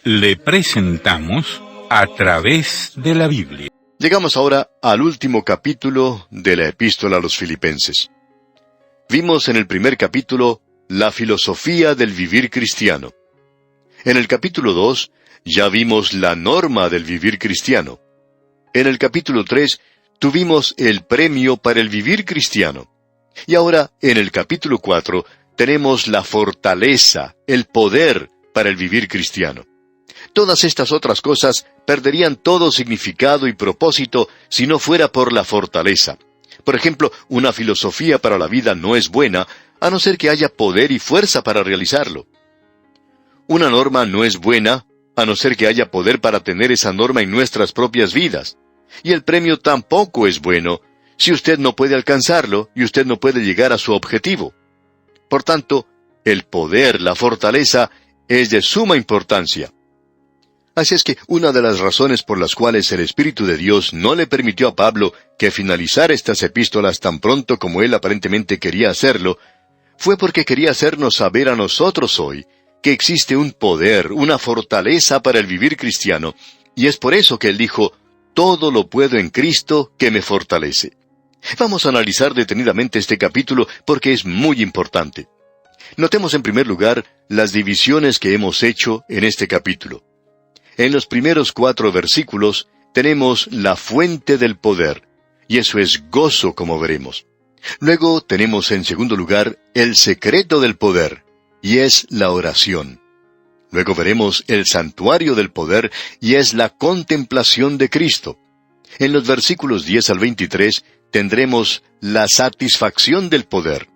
Le presentamos A través de la Biblia. Llegamos ahora al último capítulo de la Epístola a los Filipenses. Vimos en el primer capítulo la filosofía del vivir cristiano. En el capítulo 2 ya vimos la norma del vivir cristiano. En el capítulo 3 tuvimos el premio para el vivir cristiano. Y ahora, en el capítulo 4, tenemos la fortaleza, el poder para el vivir cristiano. Todas estas otras cosas perderían todo significado y propósito si no fuera por la fortaleza. Por ejemplo, una filosofía para la vida no es buena, a no ser que haya poder y fuerza para realizarlo. Una norma no es buena, a no ser que haya poder para tener esa norma en nuestras propias vidas. Y el premio tampoco es bueno, si usted no puede alcanzarlo y usted no puede llegar a su objetivo. Por tanto, el poder, la fortaleza, es de suma importancia. Así es que una de las razones por las cuales el Espíritu de Dios no le permitió a Pablo que finalizara estas epístolas tan pronto como él aparentemente quería hacerlo, fue porque quería hacernos saber a nosotros hoy que existe un poder, una fortaleza para el vivir cristiano, y es por eso que él dijo, «Todo lo puedo en Cristo que me fortalece». Vamos a analizar detenidamente este capítulo porque es muy importante. Notemos en primer lugar las divisiones que hemos hecho en este capítulo. En los primeros 4 versículos tenemos la fuente del poder, y eso es gozo, como veremos. Luego tenemos en segundo lugar el secreto del poder, y es la oración. Luego veremos el santuario del poder, y es la contemplación de Cristo. En los versículos 10 al 23 tendremos la satisfacción del poder.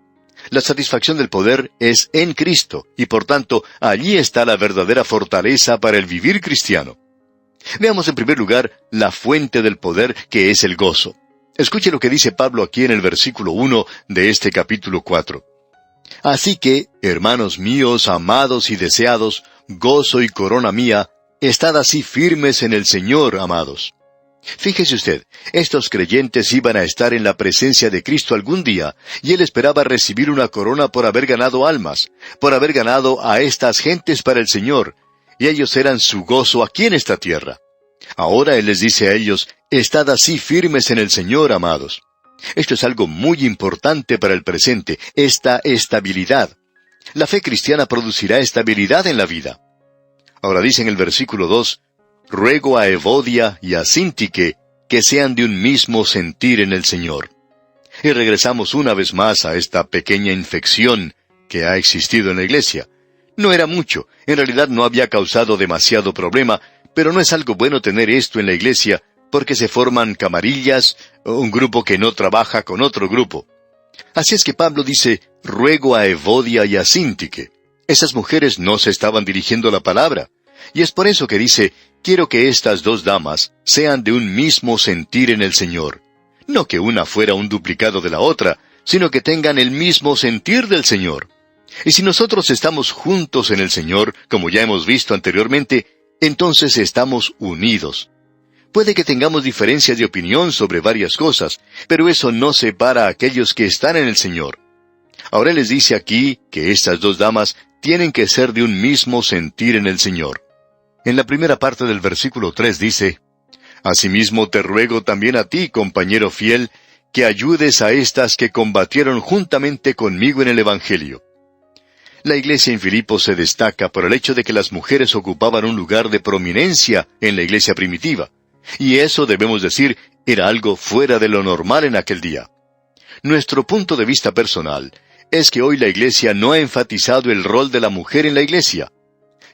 La satisfacción del poder es en Cristo, y por tanto, allí está la verdadera fortaleza para el vivir cristiano. Veamos en primer lugar la fuente del poder, que es el gozo. Escuche lo que dice Pablo aquí en el versículo 1 de este capítulo 4. Así que, hermanos míos, amados y deseados, gozo y corona mía, estad así firmes en el Señor, amados. Fíjese usted, estos creyentes iban a estar en la presencia de Cristo algún día, y él esperaba recibir una corona por haber ganado almas, por haber ganado a estas gentes para el Señor, y ellos eran su gozo aquí en esta tierra. Ahora él les dice a ellos, estad así firmes en el Señor, amados. Esto es algo muy importante para el presente, esta estabilidad. La fe cristiana producirá estabilidad en la vida. Ahora dice en el versículo 2, ruego a Evodia y a Síntique que sean de un mismo sentir en el Señor. Y regresamos una vez más a esta pequeña infección que ha existido en la iglesia. No era mucho, en realidad no había causado demasiado problema, pero no es algo bueno tener esto en la iglesia, porque se forman camarillas, un grupo que no trabaja con otro grupo. Así es que Pablo dice, ruego a Evodia y a Síntique. Esas mujeres no se estaban dirigiendo la palabra, y es por eso que dice, quiero que estas 2 damas sean de un mismo sentir en el Señor. No que una fuera un duplicado de la otra, sino que tengan el mismo sentir del Señor. Y si nosotros estamos juntos en el Señor, como ya hemos visto anteriormente, entonces estamos unidos. Puede que tengamos diferencias de opinión sobre varias cosas, pero eso no separa a aquellos que están en el Señor. Ahora Él les dice aquí que estas 2 damas tienen que ser de un mismo sentir en el Señor. En la primera parte del versículo 3 dice, asimismo te ruego también a ti, compañero fiel, que ayudes a estas que combatieron juntamente conmigo en el Evangelio. La iglesia en Filipos se destaca por el hecho de que las mujeres ocupaban un lugar de prominencia en la iglesia primitiva. Y eso, debemos decir, era algo fuera de lo normal en aquel día. Nuestro punto de vista personal es que hoy la iglesia no ha enfatizado el rol de la mujer en la iglesia.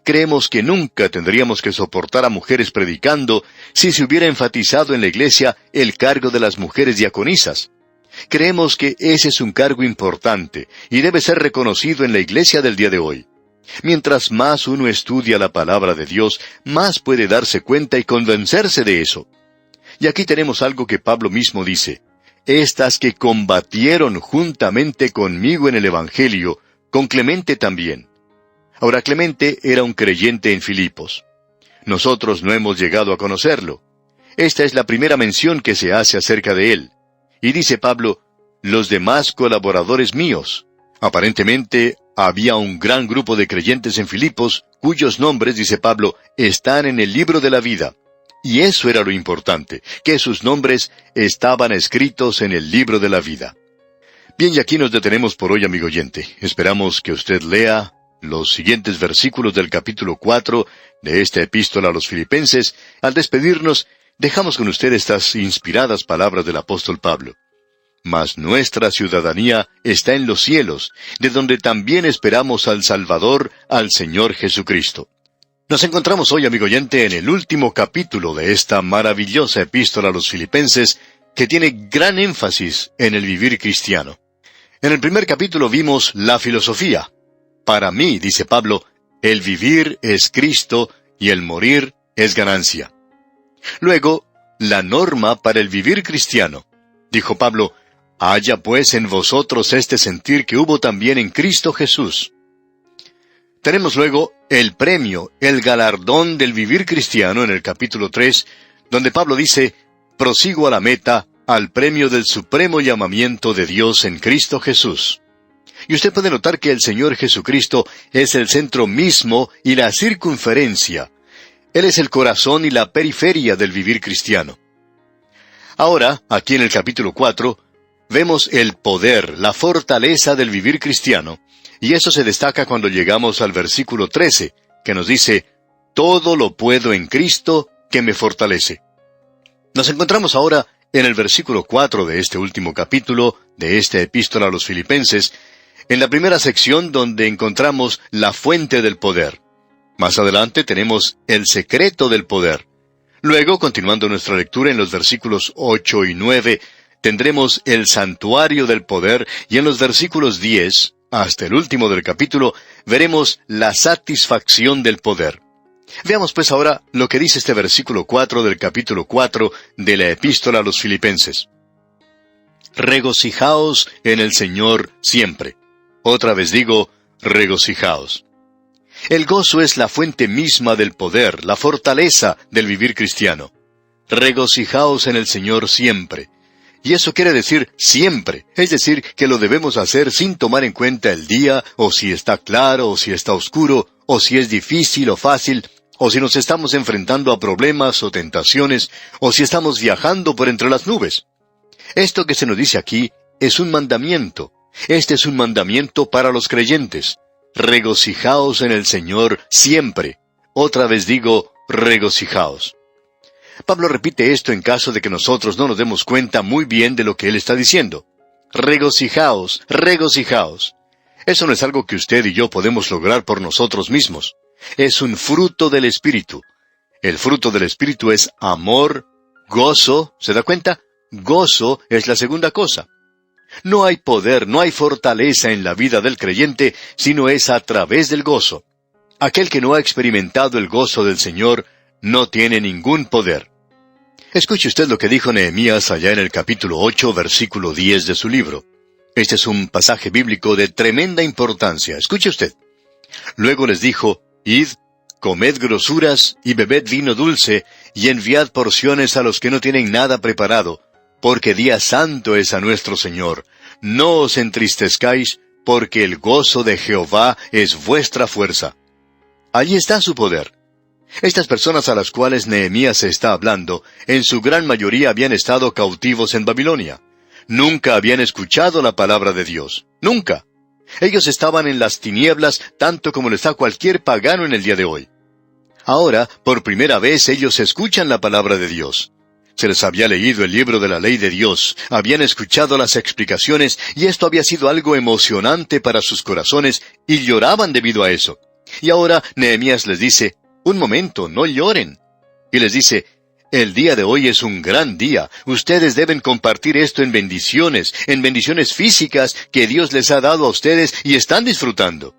Creemos que nunca tendríamos que soportar a mujeres predicando si se hubiera enfatizado en la iglesia el cargo de las mujeres diaconisas. Creemos que ese es un cargo importante y debe ser reconocido en la iglesia del día de hoy. Mientras más uno estudia la palabra de Dios, más puede darse cuenta y convencerse de eso. Y aquí tenemos algo que Pablo mismo dice, estas que combatieron juntamente conmigo en el Evangelio, con Clemente también. Ahora Clemente era un creyente en Filipos. Nosotros no hemos llegado a conocerlo. Esta es la primera mención que se hace acerca de él. Y dice Pablo, los demás colaboradores míos. Aparentemente, había un gran grupo de creyentes en Filipos, cuyos nombres, dice Pablo, están en el libro de la vida. Y eso era lo importante, que sus nombres estaban escritos en el libro de la vida. Bien, y aquí nos detenemos por hoy, amigo oyente. Esperamos que usted lea los siguientes versículos del capítulo 4 de esta epístola a los Filipenses. Al despedirnos, dejamos con usted estas inspiradas palabras del apóstol Pablo. Mas nuestra ciudadanía está en los cielos, de donde también esperamos al Salvador, al Señor Jesucristo. Nos encontramos hoy, amigo oyente, en el último capítulo de esta maravillosa epístola a los Filipenses, que tiene gran énfasis en el vivir cristiano. En el primer capítulo vimos la filosofía. Para mí, dice Pablo, el vivir es Cristo y el morir es ganancia. Luego, la norma para el vivir cristiano. Dijo Pablo, haya pues en vosotros este sentir que hubo también en Cristo Jesús. Tenemos luego el premio, el galardón del vivir cristiano en el capítulo 3, donde Pablo dice, prosigo a la meta, al premio del supremo llamamiento de Dios en Cristo Jesús. Y usted puede notar que el Señor Jesucristo es el centro mismo y la circunferencia. Él es el corazón y la periferia del vivir cristiano. Ahora, aquí en el capítulo 4, vemos el poder, la fortaleza del vivir cristiano, y eso se destaca cuando llegamos al versículo 13, que nos dice, todo lo puedo en Cristo que me fortalece. Nos encontramos ahora en el versículo 4 de este último capítulo de esta epístola a los Filipenses, en la primera sección donde encontramos la fuente del poder. Más adelante tenemos el secreto del poder. Luego, continuando nuestra lectura en los versículos 8 y 9, tendremos el santuario del poder, y en los versículos 10, hasta el último del capítulo, veremos la satisfacción del poder. Veamos pues ahora lo que dice este versículo 4 del capítulo 4 de la epístola a los Filipenses. Regocijaos en el Señor siempre. Otra vez digo, regocijaos. El gozo es la fuente misma del poder, la fortaleza del vivir cristiano. Regocijaos en el Señor siempre. Y eso quiere decir siempre, es decir, que lo debemos hacer sin tomar en cuenta el día, o si está claro, o si está oscuro, o si es difícil o fácil, o si nos estamos enfrentando a problemas o tentaciones, o si estamos viajando por entre las nubes. Esto que se nos dice aquí es un mandamiento. Este es un mandamiento para los creyentes. Regocijaos en el Señor siempre. Otra vez digo, regocijaos. Pablo repite esto en caso de que nosotros no nos demos cuenta muy bien de lo que él está diciendo. Regocijaos, regocijaos. Eso no es algo que usted y yo podemos lograr por nosotros mismos. Es un fruto del Espíritu. El fruto del Espíritu es amor, gozo. ¿Se da cuenta? Gozo es la segunda cosa. No hay poder, no hay fortaleza en la vida del creyente, sino es a través del gozo. Aquel que no ha experimentado el gozo del Señor no tiene ningún poder. Escuche usted lo que dijo Nehemías allá en el capítulo 8, versículo 10 de su libro. Este es un pasaje bíblico de tremenda importancia. Escuche usted. Luego les dijo, id, comed grosuras y bebed vino dulce, y enviad porciones a los que no tienen nada preparado, porque día santo es a nuestro Señor. No os entristezcáis, porque el gozo de Jehová es vuestra fuerza. Allí está su poder. Estas personas a las cuales Nehemías se está hablando, en su gran mayoría habían estado cautivos en Babilonia. Nunca habían escuchado la palabra de Dios. Nunca. Ellos estaban en las tinieblas tanto como lo está cualquier pagano en el día de hoy. Ahora, por primera vez, ellos escuchan la palabra de Dios. Se les había leído el libro de la ley de Dios, habían escuchado las explicaciones, y esto había sido algo emocionante para sus corazones, y lloraban debido a eso. Y ahora Nehemías les dice, un momento, no lloren. Y les dice, el día de hoy es un gran día. Ustedes deben compartir esto en bendiciones físicas que Dios les ha dado a ustedes y están disfrutando.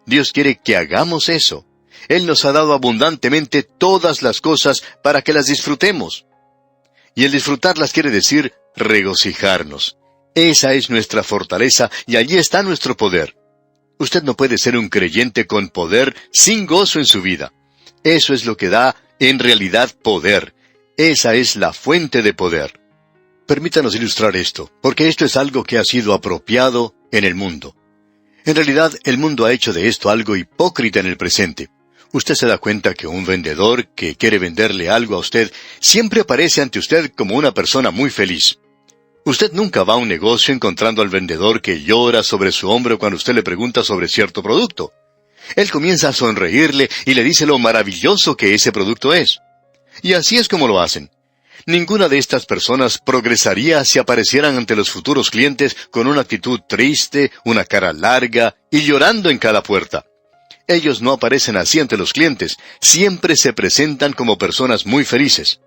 Dios quiere que hagamos eso. Él nos ha dado abundantemente todas las cosas para que las disfrutemos. Y el disfrutarlas quiere decir regocijarnos. Esa es nuestra fortaleza y allí está nuestro poder. Usted no puede ser un creyente con poder sin gozo en su vida. Eso es lo que da, en realidad, poder. Esa es la fuente de poder. Permítanos ilustrar esto, porque esto es algo que ha sido apropiado en el mundo. En realidad, el mundo ha hecho de esto algo hipócrita en el presente. Usted se da cuenta que un vendedor que quiere venderle algo a usted siempre aparece ante usted como una persona muy feliz. Usted nunca va a un negocio encontrando al vendedor que llora sobre su hombro cuando usted le pregunta sobre cierto producto. Él comienza a sonreírle y le dice lo maravilloso que ese producto es. Y así es como lo hacen. Ninguna de estas personas progresaría si aparecieran ante los futuros clientes con una actitud triste, una cara larga y llorando en cada puerta. Ellos no aparecen así ante los clientes, siempre se presentan como personas muy felices.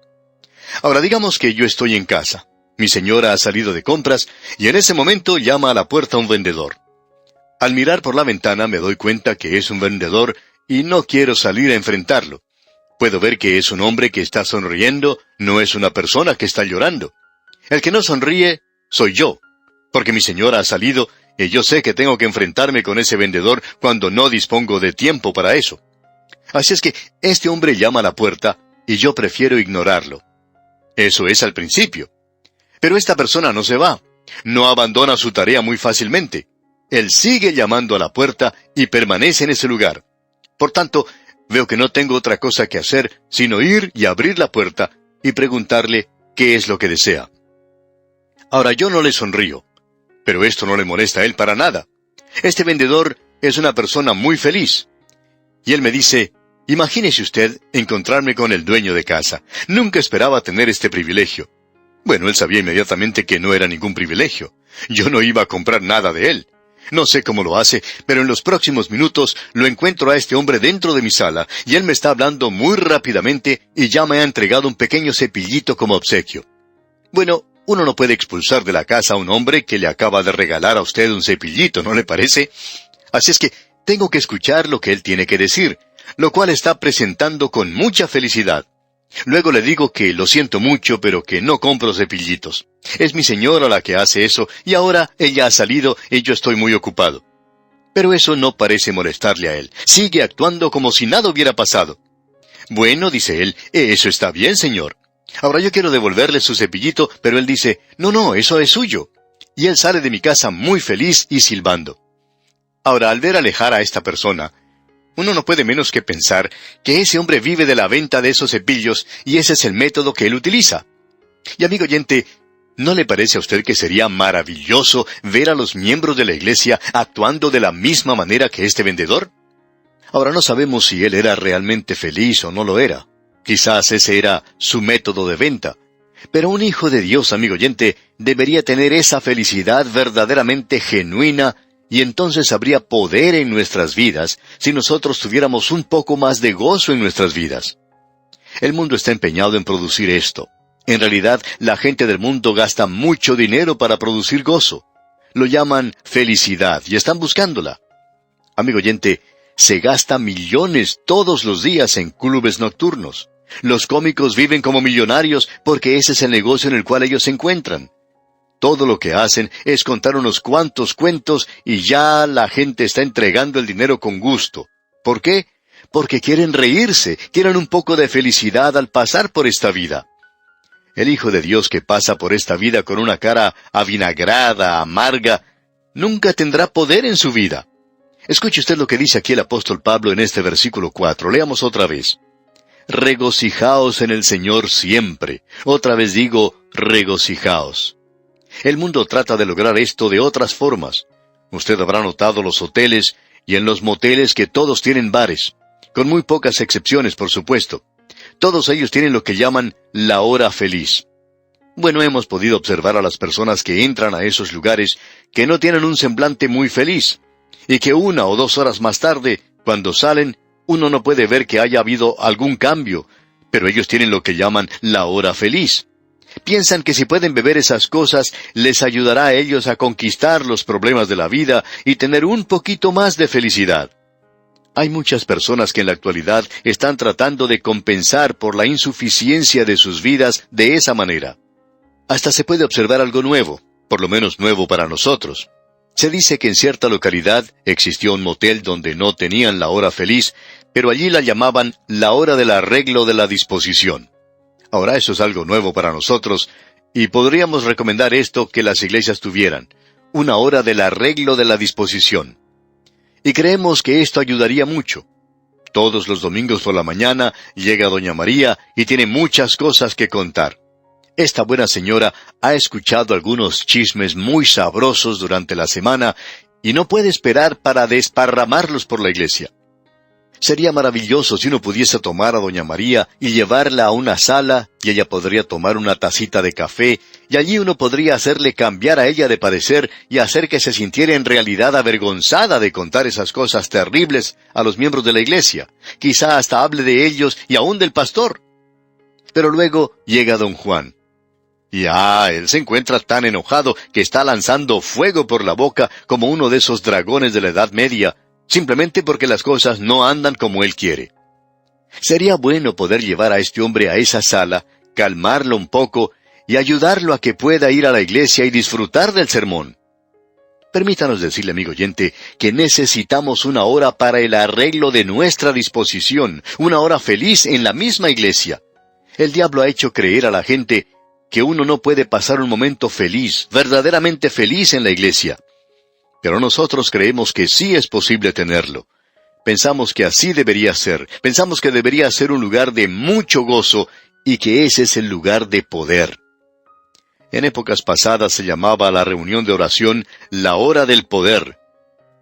Ahora digamos que yo estoy en casa. Mi señora ha salido de compras y en ese momento llama a la puerta un vendedor. Al mirar por la ventana me doy cuenta que es un vendedor y no quiero salir a enfrentarlo. Puedo ver que es un hombre que está sonriendo, no es una persona que está llorando. El que no sonríe soy yo, porque mi señora ha salido y yo sé que tengo que enfrentarme con ese vendedor cuando no dispongo de tiempo para eso. Así es que este hombre llama a la puerta y yo prefiero ignorarlo. Eso es al principio. Pero esta persona no se va, no abandona su tarea muy fácilmente. Él sigue llamando a la puerta y permanece en ese lugar. Por tanto, veo que no tengo otra cosa que hacer sino ir y abrir la puerta y preguntarle qué es lo que desea. Ahora yo no le sonrío, pero esto no le molesta a él para nada. Este vendedor es una persona muy feliz. Y él me dice, imagínese usted encontrarme con el dueño de casa. Nunca esperaba tener este privilegio. Bueno, él sabía inmediatamente que no era ningún privilegio. Yo no iba a comprar nada de él. No sé cómo lo hace, pero en los próximos minutos lo encuentro a este hombre dentro de mi sala, y él me está hablando muy rápidamente y ya me ha entregado un pequeño cepillito como obsequio. Bueno, uno no puede expulsar de la casa a un hombre que le acaba de regalar a usted un cepillito, ¿no le parece? Así es que tengo que escuchar lo que él tiene que decir, lo cual está presentando con mucha felicidad. Luego le digo que lo siento mucho, pero que no compro cepillitos. Es mi señora la que hace eso, y ahora ella ha salido y yo estoy muy ocupado. Pero eso no parece molestarle a él. Sigue actuando como si nada hubiera pasado. Bueno, dice él, eso está bien, señor. Ahora yo quiero devolverle su cepillito, pero él dice, no, eso es suyo. Y él sale de mi casa muy feliz y silbando. Ahora, al ver alejar a esta persona, uno no puede menos que pensar que ese hombre vive de la venta de esos cepillos y ese es el método que él utiliza. Y amigo oyente, ¿no le parece a usted que sería maravilloso ver a los miembros de la iglesia actuando de la misma manera que este vendedor? Ahora no sabemos si él era realmente feliz o no lo era. Quizás ese era su método de venta. Pero un hijo de Dios, amigo oyente, debería tener esa felicidad verdaderamente genuina, y entonces habría poder en nuestras vidas si nosotros tuviéramos un poco más de gozo en nuestras vidas. El mundo está empeñado en producir esto. En realidad, la gente del mundo gasta mucho dinero para producir gozo. Lo llaman felicidad y están buscándola. Amigo oyente, se gasta millones todos los días en clubes nocturnos. Los cómicos viven como millonarios porque ese es el negocio en el cual ellos se encuentran. Todo lo que hacen es contar unos cuantos cuentos y ya la gente está entregando el dinero con gusto. ¿Por qué? Porque quieren reírse, quieren un poco de felicidad al pasar por esta vida. El Hijo de Dios que pasa por esta vida con una cara avinagrada, amarga, nunca tendrá poder en su vida. Escuche usted lo que dice aquí el apóstol Pablo en este versículo 4. Leamos otra vez. Regocijaos en el Señor siempre. Otra vez digo, regocijaos. El mundo trata de lograr esto de otras formas. Usted habrá notado los hoteles y en los moteles que todos tienen bares, con muy pocas excepciones, por supuesto. Todos ellos tienen lo que llaman la hora feliz. Bueno, hemos podido observar a las personas que entran a esos lugares que no tienen un semblante muy feliz, y que 1 o 2 horas más tarde, cuando salen, uno no puede ver que haya habido algún cambio, pero ellos tienen lo que llaman la hora feliz. Piensan que si pueden beber esas cosas, les ayudará a ellos a conquistar los problemas de la vida y tener un poquito más de felicidad. Hay muchas personas que en la actualidad están tratando de compensar por la insuficiencia de sus vidas de esa manera. Hasta se puede observar algo nuevo, por lo menos nuevo para nosotros. Se dice que en cierta localidad existió un motel donde no tenían la hora feliz, pero allí la llamaban la hora del arreglo de la disposición. Ahora eso es algo nuevo para nosotros, y podríamos recomendar esto que las iglesias tuvieran, una hora del arreglo de la disposición. Y creemos que esto ayudaría mucho. Todos los domingos por la mañana llega doña María y tiene muchas cosas que contar. Esta buena señora ha escuchado algunos chismes muy sabrosos durante la semana y no puede esperar para desparramarlos por la iglesia. Sería maravilloso si uno pudiese tomar a doña María y llevarla a una sala, y ella podría tomar una tacita de café, y allí uno podría hacerle cambiar a ella de parecer y hacer que se sintiera en realidad avergonzada de contar esas cosas terribles a los miembros de la iglesia. Quizá hasta hable de ellos y aún del pastor. Pero luego llega don Juan. Y él se encuentra tan enojado que está lanzando fuego por la boca como uno de esos dragones de la Edad Media, simplemente porque las cosas no andan como él quiere. Sería bueno poder llevar a este hombre a esa sala, calmarlo un poco y ayudarlo a que pueda ir a la iglesia y disfrutar del sermón. Permítanos decirle, amigo oyente, que necesitamos una hora para el arreglo de nuestra disposición, una hora feliz en la misma iglesia. El diablo ha hecho creer a la gente que uno no puede pasar un momento feliz, verdaderamente feliz en la iglesia. Pero nosotros creemos que sí es posible tenerlo. Pensamos que así debería ser. Pensamos que debería ser un lugar de mucho gozo y que ese es el lugar de poder. En épocas pasadas se llamaba a la reunión de oración la hora del poder.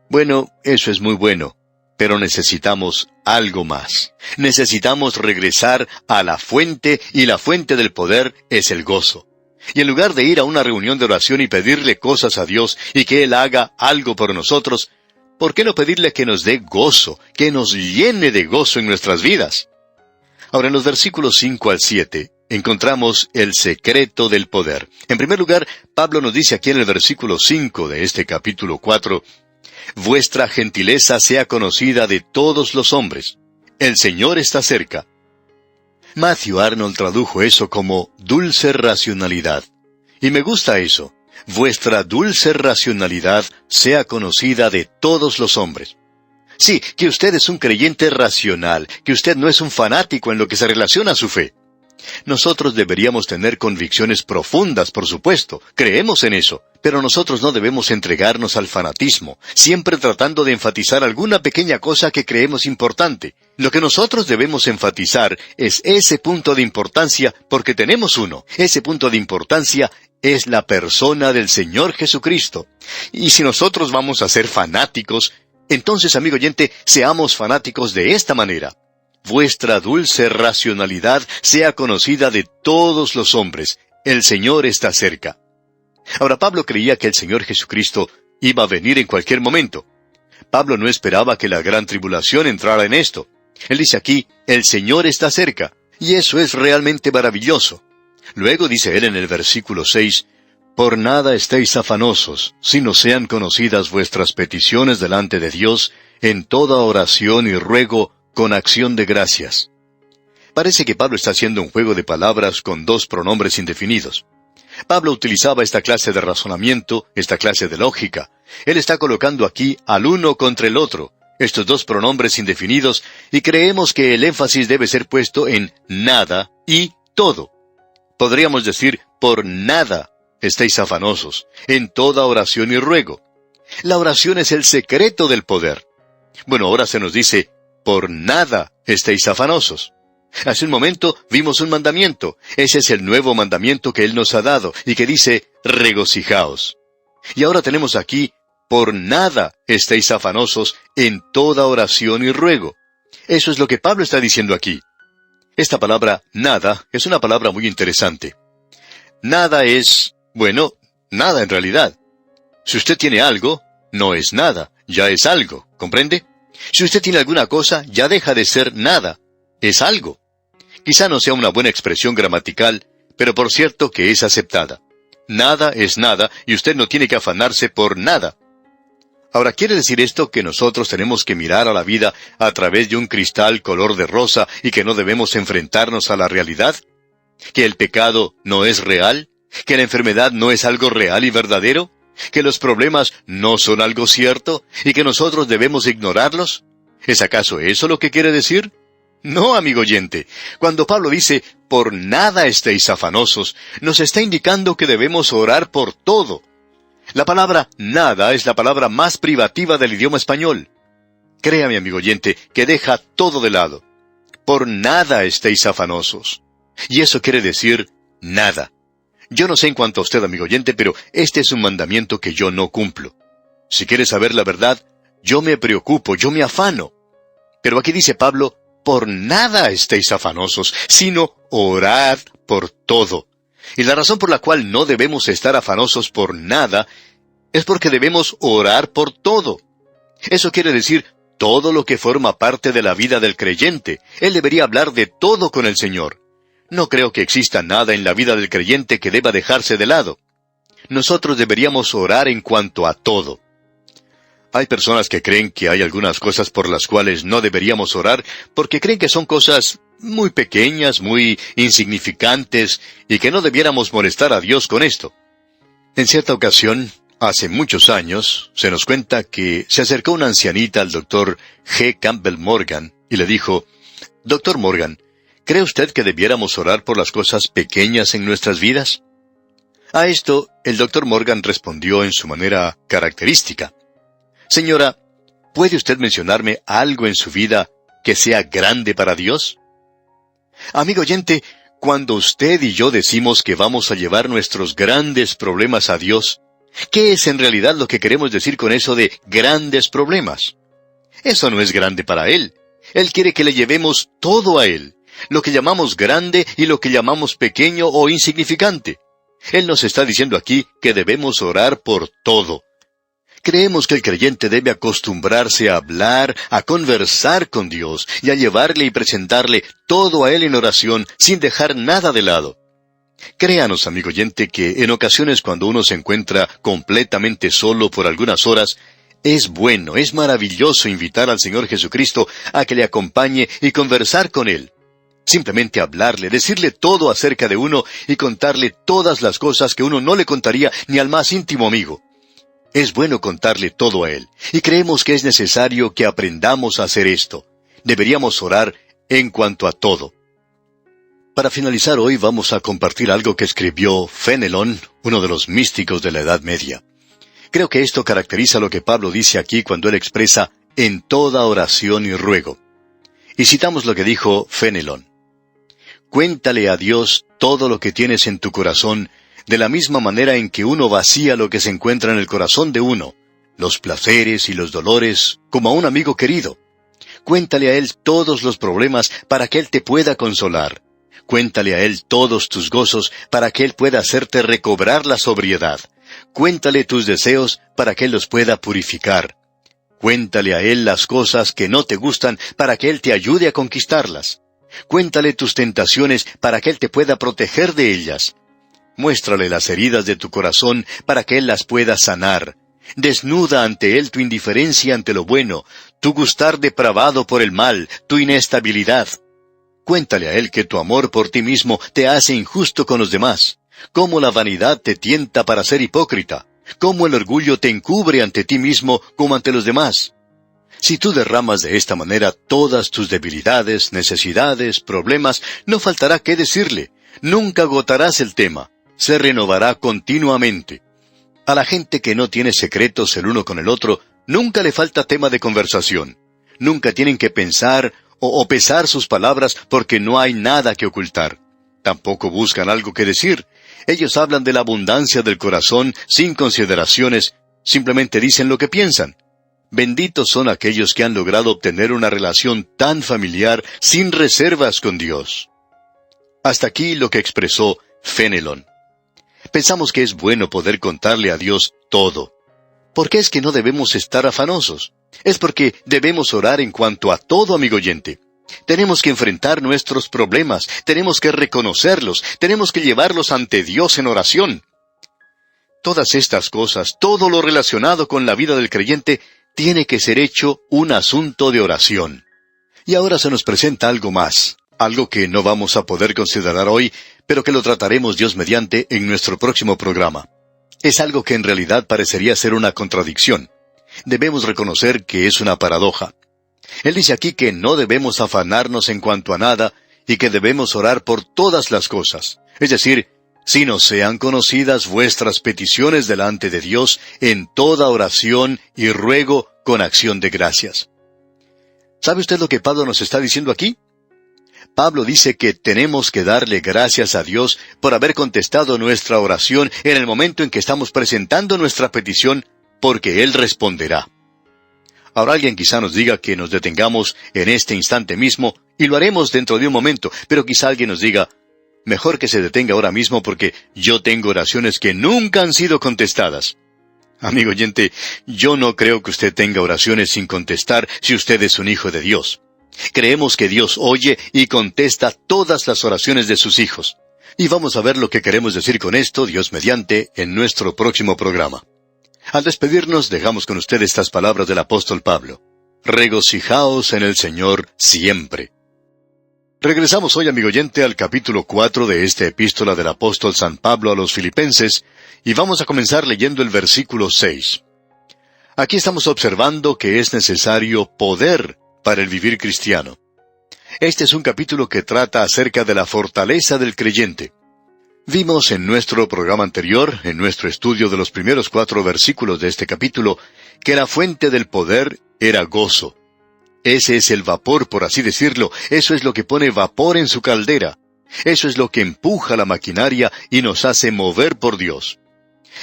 Bueno, eso es muy bueno, pero necesitamos algo más. Necesitamos regresar a la fuente, y la fuente del poder es el gozo. Y en lugar de ir a una reunión de oración y pedirle cosas a Dios y que Él haga algo por nosotros, ¿por qué no pedirle que nos dé gozo, que nos llene de gozo en nuestras vidas? Ahora, en los versículos 5 al 7, encontramos el secreto del poder. En primer lugar, Pablo nos dice aquí en el versículo 5 de este capítulo 4, «Vuestra gentileza sea conocida de todos los hombres. El Señor está cerca». Matthew Arnold tradujo eso como dulce racionalidad. Y me gusta eso. Vuestra dulce racionalidad sea conocida de todos los hombres. Sí, que usted es un creyente racional, que usted no es un fanático en lo que se relaciona a su fe. Nosotros deberíamos tener convicciones profundas, por supuesto, creemos en eso, pero nosotros no debemos entregarnos al fanatismo, siempre tratando de enfatizar alguna pequeña cosa que creemos importante. Lo que nosotros debemos enfatizar es ese punto de importancia, porque tenemos uno. Ese punto de importancia es la persona del Señor Jesucristo. Y si nosotros vamos a ser fanáticos, entonces, amigo oyente, seamos fanáticos de esta manera. Vuestra dulce racionalidad sea conocida de todos los hombres. El Señor está cerca. Ahora, Pablo creía que el Señor Jesucristo iba a venir en cualquier momento. Pablo no esperaba que la gran tribulación entrara en esto. Él dice aquí, el Señor está cerca. Y eso es realmente maravilloso. Luego dice él en el versículo 6, «Por nada estéis afanosos, sino sean conocidas vuestras peticiones delante de Dios, en toda oración y ruego, con acción de gracias». Parece que Pablo está haciendo un juego de palabras con dos pronombres indefinidos. Pablo utilizaba esta clase de razonamiento, esta clase de lógica. Él está colocando aquí al uno contra el otro, estos dos pronombres indefinidos, y creemos que el énfasis debe ser puesto en nada y todo. Podríamos decir, por nada estéis afanosos, en toda oración y ruego. La oración es el secreto del poder. Bueno, ahora se nos dice, por nada estéis afanosos. Hace un momento vimos un mandamiento. Ese es el nuevo mandamiento que Él nos ha dado, y que dice, regocijaos. Y ahora tenemos aquí, por nada estéis afanosos, en toda oración y ruego. Eso es lo que Pablo está diciendo aquí. Esta palabra, nada, es una palabra muy interesante. Nada es, bueno, nada en realidad. Si usted tiene algo, no es nada, ya es algo, ¿comprende? Si usted tiene alguna cosa, ya deja de ser nada, es algo. Quizá no sea una buena expresión gramatical, pero por cierto que es aceptada. Nada es nada, y usted no tiene que afanarse por nada. Ahora, ¿quiere decir esto que nosotros tenemos que mirar a la vida a través de un cristal color de rosa y que no debemos enfrentarnos a la realidad? ¿Que el pecado no es real? ¿Que la enfermedad no es algo real y verdadero? ¿Que los problemas no son algo cierto y que nosotros debemos ignorarlos? ¿Es acaso eso lo que quiere decir? No, amigo oyente. Cuando Pablo dice, por nada estéis afanosos, nos está indicando que debemos orar por todo. La palabra nada es la palabra más privativa del idioma español. Créame, amigo oyente, que deja todo de lado. Por nada estéis afanosos. Y eso quiere decir nada. Yo no sé en cuanto a usted, amigo oyente, pero este es un mandamiento que yo no cumplo. Si quieres saber la verdad, yo me preocupo, yo me afano. Pero aquí dice Pablo, por nada estéis afanosos, sino orad por todo. Y la razón por la cual no debemos estar afanosos por nada es porque debemos orar por todo. Eso quiere decir todo lo que forma parte de la vida del creyente. Él debería hablar de todo con el Señor. No creo que exista nada en la vida del creyente que deba dejarse de lado. Nosotros deberíamos orar en cuanto a todo. Hay personas que creen que hay algunas cosas por las cuales no deberíamos orar porque creen que son cosas muy pequeñas, muy insignificantes y que no debiéramos molestar a Dios con esto. En cierta ocasión, hace muchos años, se nos cuenta que se acercó una ancianita al doctor G. Campbell Morgan y le dijo, «Doctor Morgan, ¿cree usted que debiéramos orar por las cosas pequeñas en nuestras vidas?» A esto, el doctor Morgan respondió en su manera característica. «Señora, ¿puede usted mencionarme algo en su vida que sea grande para Dios?» Amigo oyente, cuando usted y yo decimos que vamos a llevar nuestros grandes problemas a Dios, ¿qué es en realidad lo que queremos decir con eso de grandes problemas? Eso no es grande para Él. Él quiere que le llevemos todo a Él, lo que llamamos grande y lo que llamamos pequeño o insignificante. Él nos está diciendo aquí que debemos orar por todo. Creemos que el creyente debe acostumbrarse a hablar, a conversar con Dios y a llevarle y presentarle todo a Él en oración sin dejar nada de lado. Créanos, amigo oyente, que en ocasiones cuando uno se encuentra completamente solo por algunas horas, es bueno, es maravilloso invitar al Señor Jesucristo a que le acompañe y conversar con Él. Simplemente hablarle, decirle todo acerca de uno y contarle todas las cosas que uno no le contaría ni al más íntimo amigo. Es bueno contarle todo a Él, y creemos que es necesario que aprendamos a hacer esto. Deberíamos orar en cuanto a todo. Para finalizar hoy vamos a compartir algo que escribió Fenelon, uno de los místicos de la Edad Media. Creo que esto caracteriza lo que Pablo dice aquí cuando él expresa en toda oración y ruego. Y citamos lo que dijo Fenelon. «Cuéntale a Dios todo lo que tienes en tu corazón, de la misma manera en que uno vacía lo que se encuentra en el corazón de uno, los placeres y los dolores, como a un amigo querido. Cuéntale a Él todos los problemas para que Él te pueda consolar. Cuéntale a Él todos tus gozos para que Él pueda hacerte recobrar la sobriedad. Cuéntale tus deseos para que Él los pueda purificar. Cuéntale a Él las cosas que no te gustan para que Él te ayude a conquistarlas. Cuéntale tus tentaciones para que Él te pueda proteger de ellas. Muéstrale las heridas de tu corazón para que Él las pueda sanar. Desnuda ante Él tu indiferencia ante lo bueno, tu gustar depravado por el mal, tu inestabilidad. Cuéntale a Él que tu amor por ti mismo te hace injusto con los demás, cómo la vanidad te tienta para ser hipócrita, cómo el orgullo te encubre ante ti mismo como ante los demás. Si tú derramas de esta manera todas tus debilidades, necesidades, problemas, no faltará qué decirle. Nunca agotarás el tema. Se renovará continuamente. A la gente que no tiene secretos el uno con el otro, nunca le falta tema de conversación. Nunca tienen que pensar o pesar sus palabras porque no hay nada que ocultar. Tampoco buscan algo que decir. Ellos hablan de la abundancia del corazón sin consideraciones, simplemente dicen lo que piensan. Benditos son aquellos que han logrado obtener una relación tan familiar sin reservas con Dios. Hasta aquí lo que expresó Fenelon. Pensamos que es bueno poder contarle a Dios todo. ¿Por qué es que no debemos estar afanosos? Es porque debemos orar en cuanto a todo, amigo oyente. Tenemos que enfrentar nuestros problemas, tenemos que reconocerlos, tenemos que llevarlos ante Dios en oración. Todas estas cosas, todo lo relacionado con la vida del creyente, tiene que ser hecho un asunto de oración. Y ahora se nos presenta algo más, algo que no vamos a poder considerar hoy, pero que lo trataremos Dios mediante en nuestro próximo programa. Es algo que en realidad parecería ser una contradicción. Debemos reconocer que es una paradoja. Él dice aquí que no debemos afanarnos en cuanto a nada y que debemos orar por todas las cosas. Es decir, si no sean conocidas vuestras peticiones delante de Dios en toda oración y ruego con acción de gracias. ¿Sabe usted lo que Pablo nos está diciendo aquí? Pablo dice que tenemos que darle gracias a Dios por haber contestado nuestra oración en el momento en que estamos presentando nuestra petición, porque Él responderá. Ahora alguien quizá nos diga que nos detengamos en este instante mismo, y lo haremos dentro de un momento, pero quizá alguien nos diga, mejor que se detenga ahora mismo porque yo tengo oraciones que nunca han sido contestadas. Amigo oyente, yo no creo que usted tenga oraciones sin contestar si usted es un hijo de Dios. Creemos que Dios oye y contesta todas las oraciones de sus hijos. Y vamos a ver lo que queremos decir con esto, Dios mediante, en nuestro próximo programa. Al despedirnos, dejamos con usted estas palabras del apóstol Pablo. Regocijaos en el Señor siempre. Regresamos hoy, amigo oyente, al capítulo 4 de esta epístola del apóstol San Pablo a los Filipenses, y vamos a comenzar leyendo el versículo 6. Aquí estamos observando que es necesario poder para el vivir cristiano. Este es un capítulo que trata acerca de la fortaleza del creyente. Vimos en nuestro programa anterior, en nuestro estudio de los primeros 4 versículos de este capítulo, que la fuente del poder era gozo. Ese es el vapor, por así decirlo, eso es lo que pone vapor en su caldera. Eso es lo que empuja la maquinaria y nos hace mover por Dios.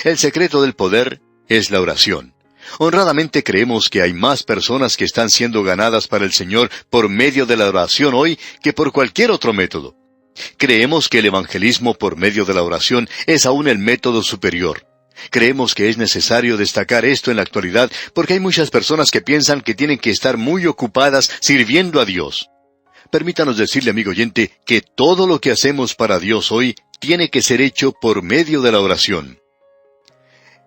El secreto del poder es la oración. Honradamente creemos que hay más personas que están siendo ganadas para el Señor por medio de la oración hoy que por cualquier otro método. Creemos que el evangelismo por medio de la oración es aún el método superior. Creemos que es necesario destacar esto en la actualidad porque hay muchas personas que piensan que tienen que estar muy ocupadas sirviendo a Dios. Permítanos decirle, amigo oyente, que todo lo que hacemos para Dios hoy tiene que ser hecho por medio de la oración.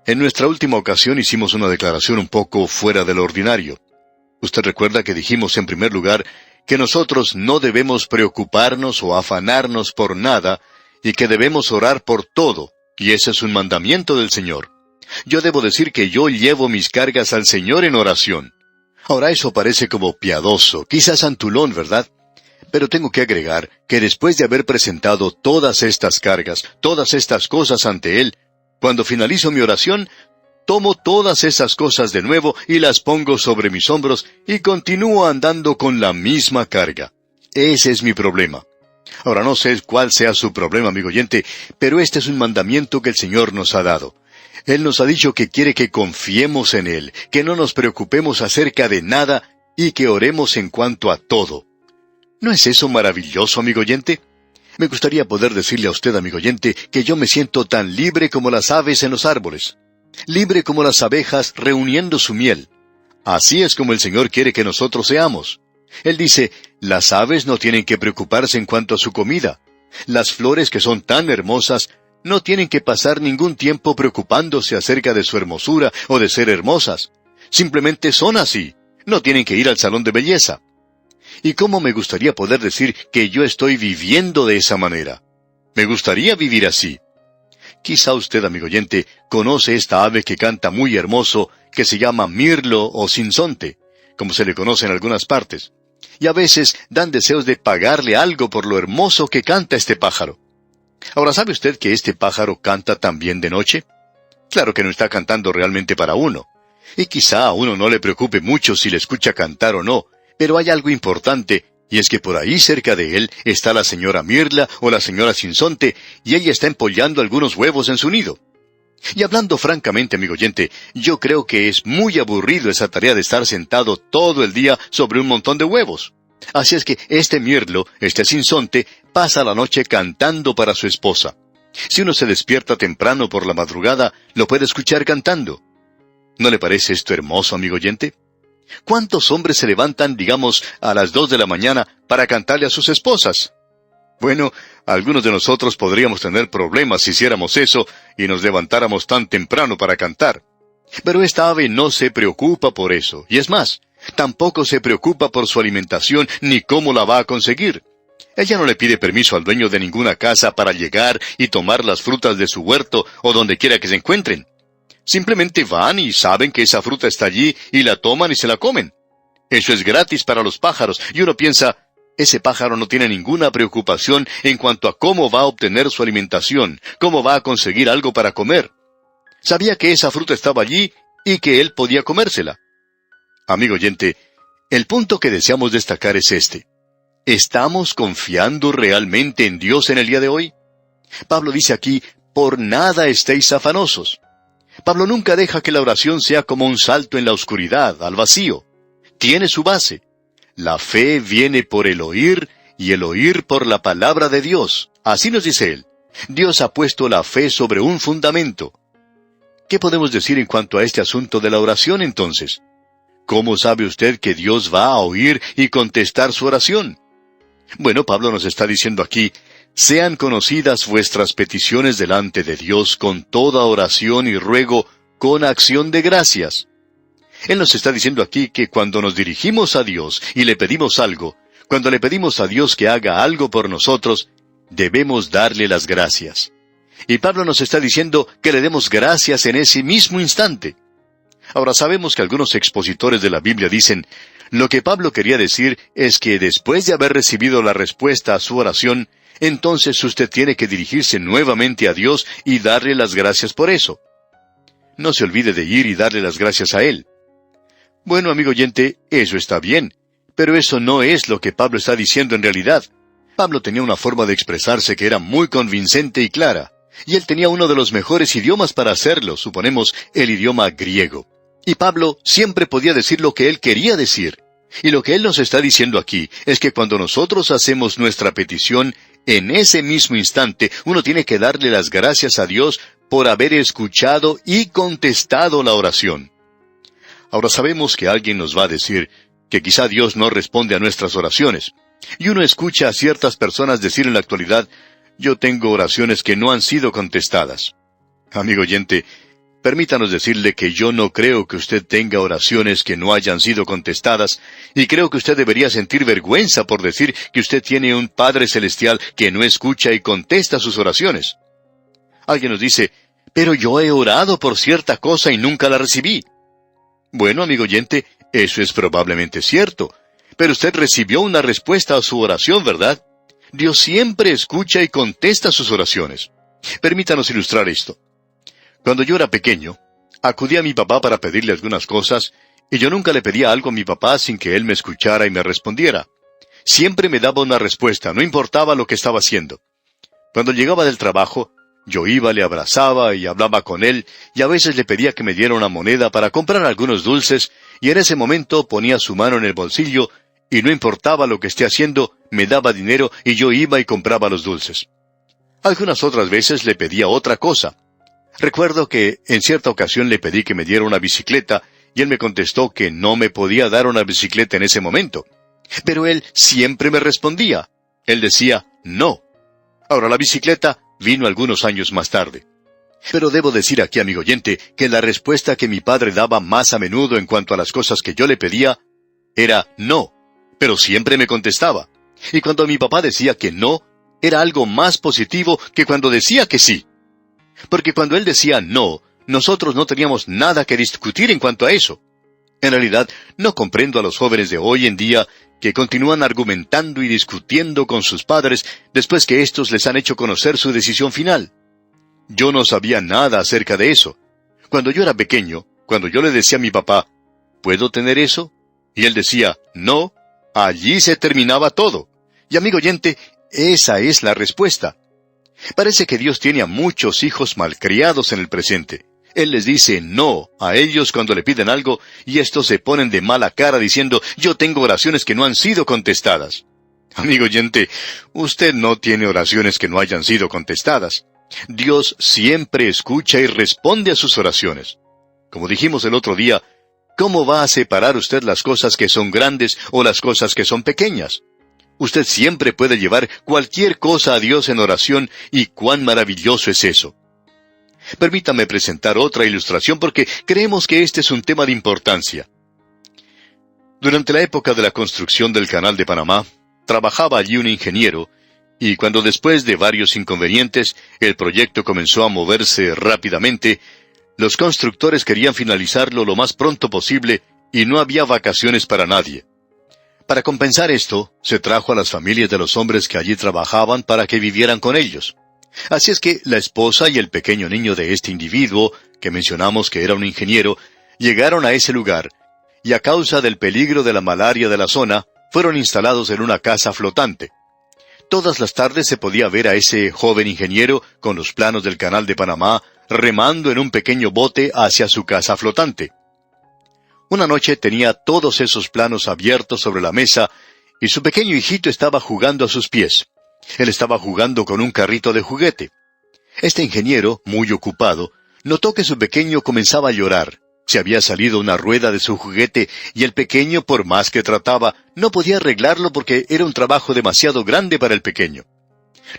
En nuestra última ocasión hicimos una declaración un poco fuera del ordinario. Usted recuerda que dijimos en primer lugar que nosotros no debemos preocuparnos o afanarnos por nada y que debemos orar por todo, y ese es un mandamiento del Señor. Yo debo decir que yo llevo mis cargas al Señor en oración. Ahora eso parece como piadoso, quizás santulón, ¿verdad? Pero tengo que agregar que después de haber presentado todas estas cargas, todas estas cosas ante Él, cuando finalizo mi oración, tomo todas esas cosas de nuevo y las pongo sobre mis hombros y continúo andando con la misma carga. Ese es mi problema. Ahora no sé cuál sea su problema, amigo oyente, pero este es un mandamiento que el Señor nos ha dado. Él nos ha dicho que quiere que confiemos en Él, que no nos preocupemos acerca de nada y que oremos en cuanto a todo. ¿No es eso maravilloso, amigo oyente? Me gustaría poder decirle a usted, amigo oyente, que yo me siento tan libre como las aves en los árboles, libre como las abejas reuniendo su miel. Así es como el Señor quiere que nosotros seamos. Él dice, las aves no tienen que preocuparse en cuanto a su comida. Las flores que son tan hermosas no tienen que pasar ningún tiempo preocupándose acerca de su hermosura o de ser hermosas. Simplemente son así. No tienen que ir al salón de belleza. ¿Y cómo me gustaría poder decir que yo estoy viviendo de esa manera? Me gustaría vivir así. Quizá usted, amigo oyente, conoce esta ave que canta muy hermoso, que se llama mirlo o sinsonte, como se le conoce en algunas partes. Y a veces dan deseos de pagarle algo por lo hermoso que canta este pájaro. Ahora, ¿sabe usted que este pájaro canta también de noche? Claro que no está cantando realmente para uno. Y quizá a uno no le preocupe mucho si le escucha cantar o no, pero hay algo importante, y es que por ahí cerca de él está la señora Mirla o la señora Sinsonte, y ella está empollando algunos huevos en su nido. Y hablando francamente, amigo oyente, yo creo que es muy aburrido esa tarea de estar sentado todo el día sobre un montón de huevos. Así es que este mirlo, este sinsonte, pasa la noche cantando para su esposa. Si uno se despierta temprano por la madrugada, lo puede escuchar cantando. ¿No le parece esto hermoso, amigo oyente? ¿Cuántos hombres se levantan, digamos, a las 2 de la mañana para cantarle a sus esposas? Bueno, algunos de nosotros podríamos tener problemas si hiciéramos eso y nos levantáramos tan temprano para cantar. Pero esta ave no se preocupa por eso, y es más, tampoco se preocupa por su alimentación ni cómo la va a conseguir. Ella no le pide permiso al dueño de ninguna casa para llegar y tomar las frutas de su huerto o donde quiera que se encuentren. Simplemente van y saben que esa fruta está allí y la toman y se la comen. Eso es gratis para los pájaros, y uno piensa, ese pájaro no tiene ninguna preocupación en cuanto a cómo va a obtener su alimentación, cómo va a conseguir algo para comer. Sabía que esa fruta estaba allí y que él podía comérsela. Amigo oyente, El punto que deseamos destacar es este. ¿Estamos confiando realmente en Dios en el día de hoy? Pablo dice aquí, por nada estéis afanosos. Pablo nunca deja que la oración sea como un salto en la oscuridad, al vacío. Tiene su base. La fe viene por el oír y el oír por la palabra de Dios. Así nos dice él. Dios ha puesto la fe sobre un fundamento. ¿Qué podemos decir en cuanto a este asunto de la oración entonces? ¿Cómo sabe usted que Dios va a oír y contestar su oración? Bueno, Pablo nos está diciendo aquí, sean conocidas vuestras peticiones delante de Dios con toda oración y ruego, con acción de gracias. Él nos está diciendo aquí que cuando nos dirigimos a Dios y le pedimos algo, cuando le pedimos a Dios que haga algo por nosotros, debemos darle las gracias. Y Pablo nos está diciendo que le demos gracias en ese mismo instante. Ahora sabemos que algunos expositores de la Biblia dicen, lo que Pablo quería decir es que después de haber recibido la respuesta a su oración, entonces usted tiene que dirigirse nuevamente a Dios y darle las gracias por eso. No se olvide de ir y darle las gracias a Él. Bueno, amigo oyente, eso está bien, pero eso no es lo que Pablo está diciendo en realidad. Pablo tenía una forma de expresarse que era muy convincente y clara, y él tenía uno de los mejores idiomas para hacerlo, suponemos el idioma griego. Y Pablo siempre podía decir lo que él quería decir. Y lo que él nos está diciendo aquí es que cuando nosotros hacemos nuestra petición, en ese mismo instante uno tiene que darle las gracias a Dios por haber escuchado y contestado la oración. Ahora sabemos que alguien nos va a decir que quizá Dios no responde a nuestras oraciones. Y uno escucha a ciertas personas decir en la actualidad, yo tengo oraciones que no han sido contestadas. Amigo oyente, permítanos decirle que yo no creo que usted tenga oraciones que no hayan sido contestadas, y creo que usted debería sentir vergüenza por decir que usted tiene un Padre Celestial que no escucha y contesta sus oraciones. Alguien nos dice, pero yo he orado por cierta cosa y nunca la recibí. Bueno, amigo oyente, eso es probablemente cierto, pero usted recibió una respuesta a su oración, ¿verdad? Dios siempre escucha y contesta sus oraciones. Permítanos ilustrar esto. Cuando yo era pequeño, acudí a mi papá para pedirle algunas cosas, y yo nunca le pedía algo a mi papá sin que él me escuchara y me respondiera. Siempre me daba una respuesta, no importaba lo que estaba haciendo. Cuando llegaba del trabajo, yo iba, le abrazaba y hablaba con él, y a veces le pedía que me diera una moneda para comprar algunos dulces, y en ese momento ponía su mano en el bolsillo, y no importaba lo que esté haciendo, me daba dinero y yo iba y compraba los dulces. Algunas otras veces le pedía otra cosa. Recuerdo que en cierta ocasión le pedí que me diera una bicicleta, y él me contestó que no me podía dar una bicicleta en ese momento. Pero él siempre me respondía. Él decía, no. Ahora la bicicleta vino algunos años más tarde. Pero debo decir aquí, amigo oyente, que la respuesta que mi padre daba más a menudo en cuanto a las cosas que yo le pedía, era no. Pero siempre me contestaba. Y cuando mi papá decía que no, era algo más positivo que cuando decía que sí. Porque cuando él decía no, nosotros no teníamos nada que discutir en cuanto a eso. En realidad, no comprendo a los jóvenes de hoy en día que continúan argumentando y discutiendo con sus padres después que éstos les han hecho conocer su decisión final. Yo no sabía nada acerca de eso. Cuando yo era pequeño, cuando yo le decía a mi papá, ¿puedo tener eso? Y él decía, no, allí se terminaba todo. Y amigo oyente, esa es la respuesta. Parece que Dios tiene a muchos hijos malcriados en el presente. Él les dice no a ellos cuando le piden algo, y estos se ponen de mala cara diciendo, yo tengo oraciones que no han sido contestadas. Amigo oyente, usted no tiene oraciones que no hayan sido contestadas. Dios siempre escucha y responde a sus oraciones. Como dijimos el otro día, ¿cómo va a separar usted las cosas que son grandes o las cosas que son pequeñas? Usted siempre puede llevar cualquier cosa a Dios en oración, y cuán maravilloso es eso. Permítame presentar otra ilustración porque creemos que este es un tema de importancia. Durante la época de la construcción del Canal de Panamá, trabajaba allí un ingeniero, y cuando después de varios inconvenientes el proyecto comenzó a moverse rápidamente, los constructores querían finalizarlo lo más pronto posible y no había vacaciones para nadie. Para compensar esto, se trajo a las familias de los hombres que allí trabajaban para que vivieran con ellos. Así es que la esposa y el pequeño niño de este individuo, que mencionamos que era un ingeniero, llegaron a ese lugar, y a causa del peligro de la malaria de la zona, fueron instalados en una casa flotante. Todas las tardes se podía ver a ese joven ingeniero con los planos del Canal de Panamá remando en un pequeño bote hacia su casa flotante. Una noche tenía todos esos planos abiertos sobre la mesa y su pequeño hijito estaba jugando a sus pies. Él estaba jugando con un carrito de juguete. Este ingeniero, muy ocupado, notó que su pequeño comenzaba a llorar. Se había salido una rueda de su juguete y el pequeño, por más que trataba, no podía arreglarlo porque era un trabajo demasiado grande para el pequeño.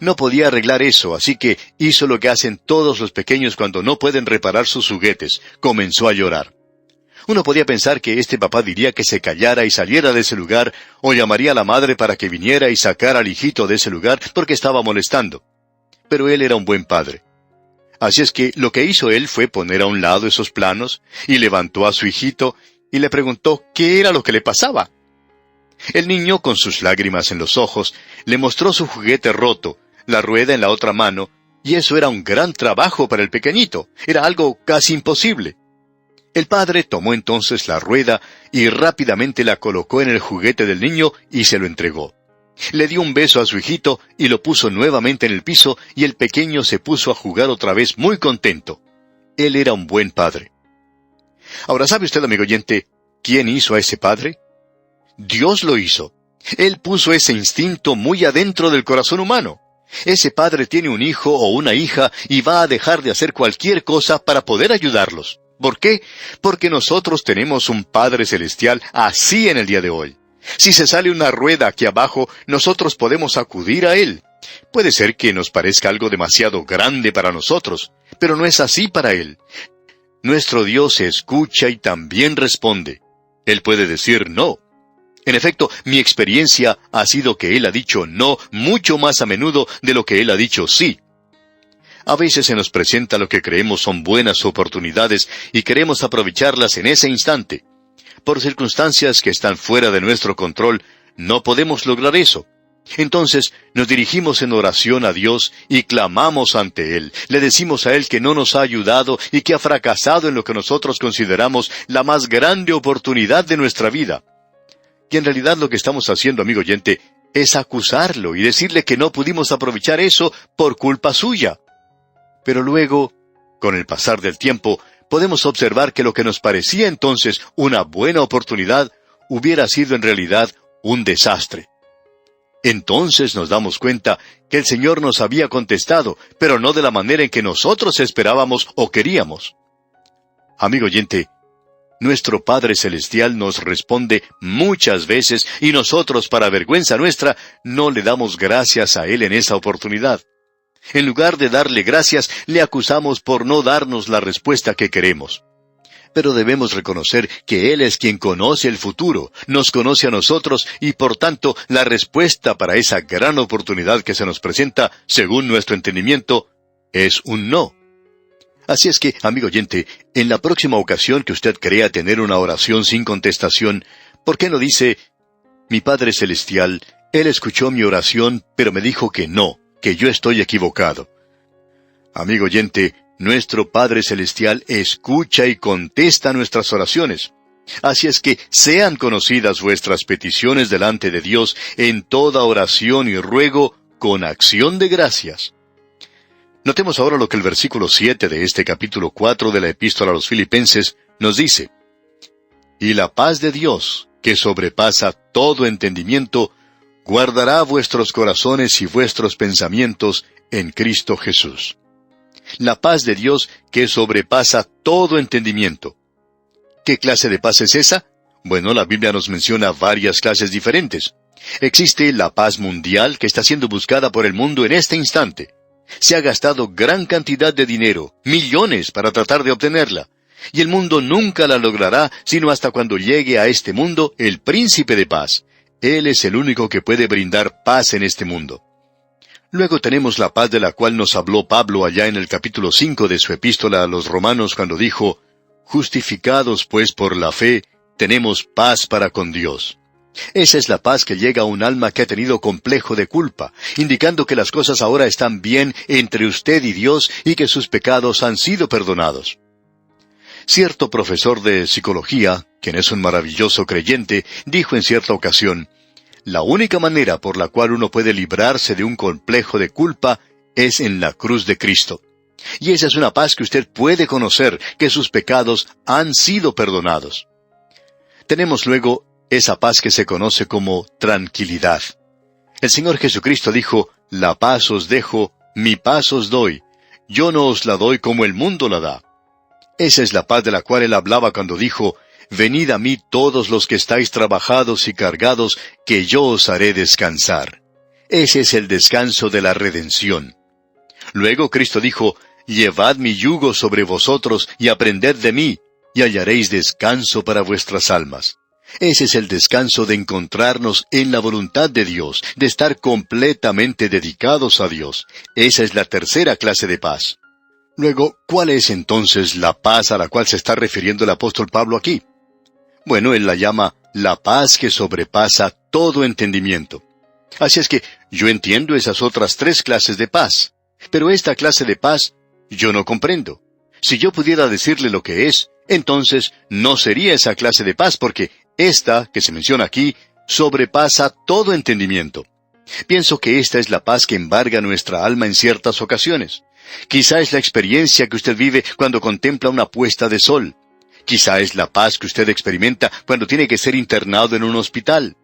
No podía arreglar eso, así que hizo lo que hacen todos los pequeños cuando no pueden reparar sus juguetes. Comenzó a llorar. Uno podía pensar que este papá diría que se callara y saliera de ese lugar, o llamaría a la madre para que viniera y sacara al hijito de ese lugar porque estaba molestando. Pero él era un buen padre. Así es que lo que hizo él fue poner a un lado esos planos, y levantó a su hijito, y le preguntó qué era lo que le pasaba. El niño, con sus lágrimas en los ojos, le mostró su juguete roto, la rueda en la otra mano, y eso era un gran trabajo para el pequeñito, era algo casi imposible. El padre tomó entonces la rueda y rápidamente la colocó en el juguete del niño y se lo entregó. Le dio un beso a su hijito y lo puso nuevamente en el piso y el pequeño se puso a jugar otra vez muy contento. Él era un buen padre. Ahora, ¿sabe usted, amigo oyente, quién hizo a ese padre? Dios lo hizo. Él puso ese instinto muy adentro del corazón humano. Ese padre tiene un hijo o una hija y va a dejar de hacer cualquier cosa para poder ayudarlos. ¿Por qué? Porque nosotros tenemos un Padre Celestial así en el día de hoy. Si se sale una rueda aquí abajo, nosotros podemos acudir a Él. Puede ser que nos parezca algo demasiado grande para nosotros, pero no es así para Él. Nuestro Dios escucha y también responde. Él puede decir no. En efecto, mi experiencia ha sido que Él ha dicho no mucho más a menudo de lo que Él ha dicho sí. A veces se nos presenta lo que creemos son buenas oportunidades y queremos aprovecharlas en ese instante. Por circunstancias que están fuera de nuestro control, no podemos lograr eso. Entonces, nos dirigimos en oración a Dios y clamamos ante Él. Le decimos a Él que no nos ha ayudado y que ha fracasado en lo que nosotros consideramos la más grande oportunidad de nuestra vida. Y en realidad lo que estamos haciendo, amigo oyente, es acusarlo y decirle que no pudimos aprovechar eso por culpa suya. Pero luego, con el pasar del tiempo, podemos observar que lo que nos parecía entonces una buena oportunidad hubiera sido en realidad un desastre. Entonces nos damos cuenta que el Señor nos había contestado, pero no de la manera en que nosotros esperábamos o queríamos. Amigo oyente, nuestro Padre Celestial nos responde muchas veces y nosotros, para vergüenza nuestra, no le damos gracias a Él en esa oportunidad. En lugar de darle gracias, le acusamos por no darnos la respuesta que queremos. Pero debemos reconocer que Él es quien conoce el futuro, nos conoce a nosotros y por tanto la respuesta para esa gran oportunidad que se nos presenta, según nuestro entendimiento, es un no. Así es que, amigo oyente, en la próxima ocasión que usted crea tener una oración sin contestación, ¿por qué no dice, mi Padre Celestial, Él escuchó mi oración, pero me dijo que no, que yo estoy equivocado? Amigo oyente, nuestro Padre Celestial escucha y contesta nuestras oraciones. Así es que sean conocidas vuestras peticiones delante de Dios en toda oración y ruego con acción de gracias. Notemos ahora lo que el versículo 7 de este capítulo 4 de la Epístola a los Filipenses nos dice. Y la paz de Dios, que sobrepasa todo entendimiento, guardará vuestros corazones y vuestros pensamientos en Cristo Jesús. La paz de Dios que sobrepasa todo entendimiento. ¿Qué clase de paz es esa? Bueno, la Biblia nos menciona varias clases diferentes. Existe la paz mundial que está siendo buscada por el mundo en este instante. Se ha gastado gran cantidad de dinero, millones, para tratar de obtenerla. Y el mundo nunca la logrará sino hasta cuando llegue a este mundo el príncipe de paz. Él es el único que puede brindar paz en este mundo. Luego tenemos la paz de la cual nos habló Pablo allá en el capítulo 5 de su epístola a los Romanos cuando dijo, «Justificados pues por la fe, tenemos paz para con Dios». Esa es la paz que llega a un alma que ha tenido complejo de culpa, indicando que las cosas ahora están bien entre usted y Dios y que sus pecados han sido perdonados. Cierto profesor de psicología, quien es un maravilloso creyente, dijo en cierta ocasión, la única manera por la cual uno puede librarse de un complejo de culpa es en la cruz de Cristo. Y esa es una paz que usted puede conocer, que sus pecados han sido perdonados. Tenemos luego esa paz que se conoce como tranquilidad. El Señor Jesucristo dijo, la paz os dejo, mi paz os doy. Yo no os la doy como el mundo la da. Esa es la paz de la cual Él hablaba cuando dijo, venid a mí todos los que estáis trabajados y cargados, que yo os haré descansar. Ese es el descanso de la redención. Luego Cristo dijo, llevad mi yugo sobre vosotros y aprended de mí, y hallaréis descanso para vuestras almas. Ese es el descanso de encontrarnos en la voluntad de Dios, de estar completamente dedicados a Dios. Esa es la tercera clase de paz. Luego, ¿cuál es entonces la paz a la cual se está refiriendo el apóstol Pablo aquí? Bueno, él la llama la paz que sobrepasa todo entendimiento. Así es que yo entiendo esas otras tres clases de paz, pero esta clase de paz yo no comprendo. Si yo pudiera decirle lo que es, entonces no sería esa clase de paz, porque esta, que se menciona aquí, sobrepasa todo entendimiento. Pienso que esta es la paz que embarga nuestra alma en ciertas ocasiones. Quizá es la experiencia que usted vive cuando contempla una puesta de sol. Quizá es la paz que usted experimenta cuando tiene que ser internado en un hospital.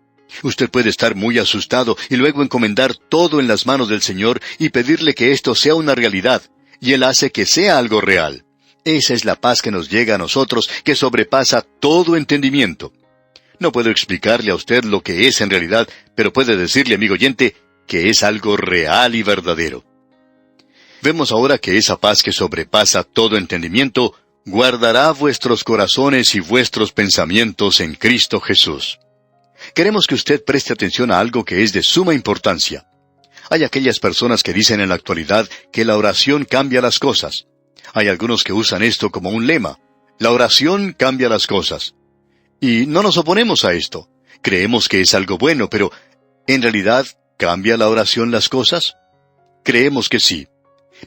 Usted puede estar muy asustado y luego encomendar todo en las manos del Señor y pedirle que esto sea una realidad, y Él hace que sea algo real. Esa es la paz que nos llega a nosotros, que sobrepasa todo entendimiento. No puedo explicarle a usted lo que es en realidad, pero puede decirle, amigo oyente, que es algo real y verdadero. Vemos ahora que esa paz que sobrepasa todo entendimiento guardará vuestros corazones y vuestros pensamientos en Cristo Jesús. Queremos que usted preste atención a algo que es de suma importancia. Hay aquellas personas que dicen en la actualidad que la oración cambia las cosas. Hay algunos que usan esto como un lema. La oración cambia las cosas. Y no nos oponemos a esto. Creemos que es algo bueno, pero ¿en realidad cambia la oración las cosas? Creemos que sí.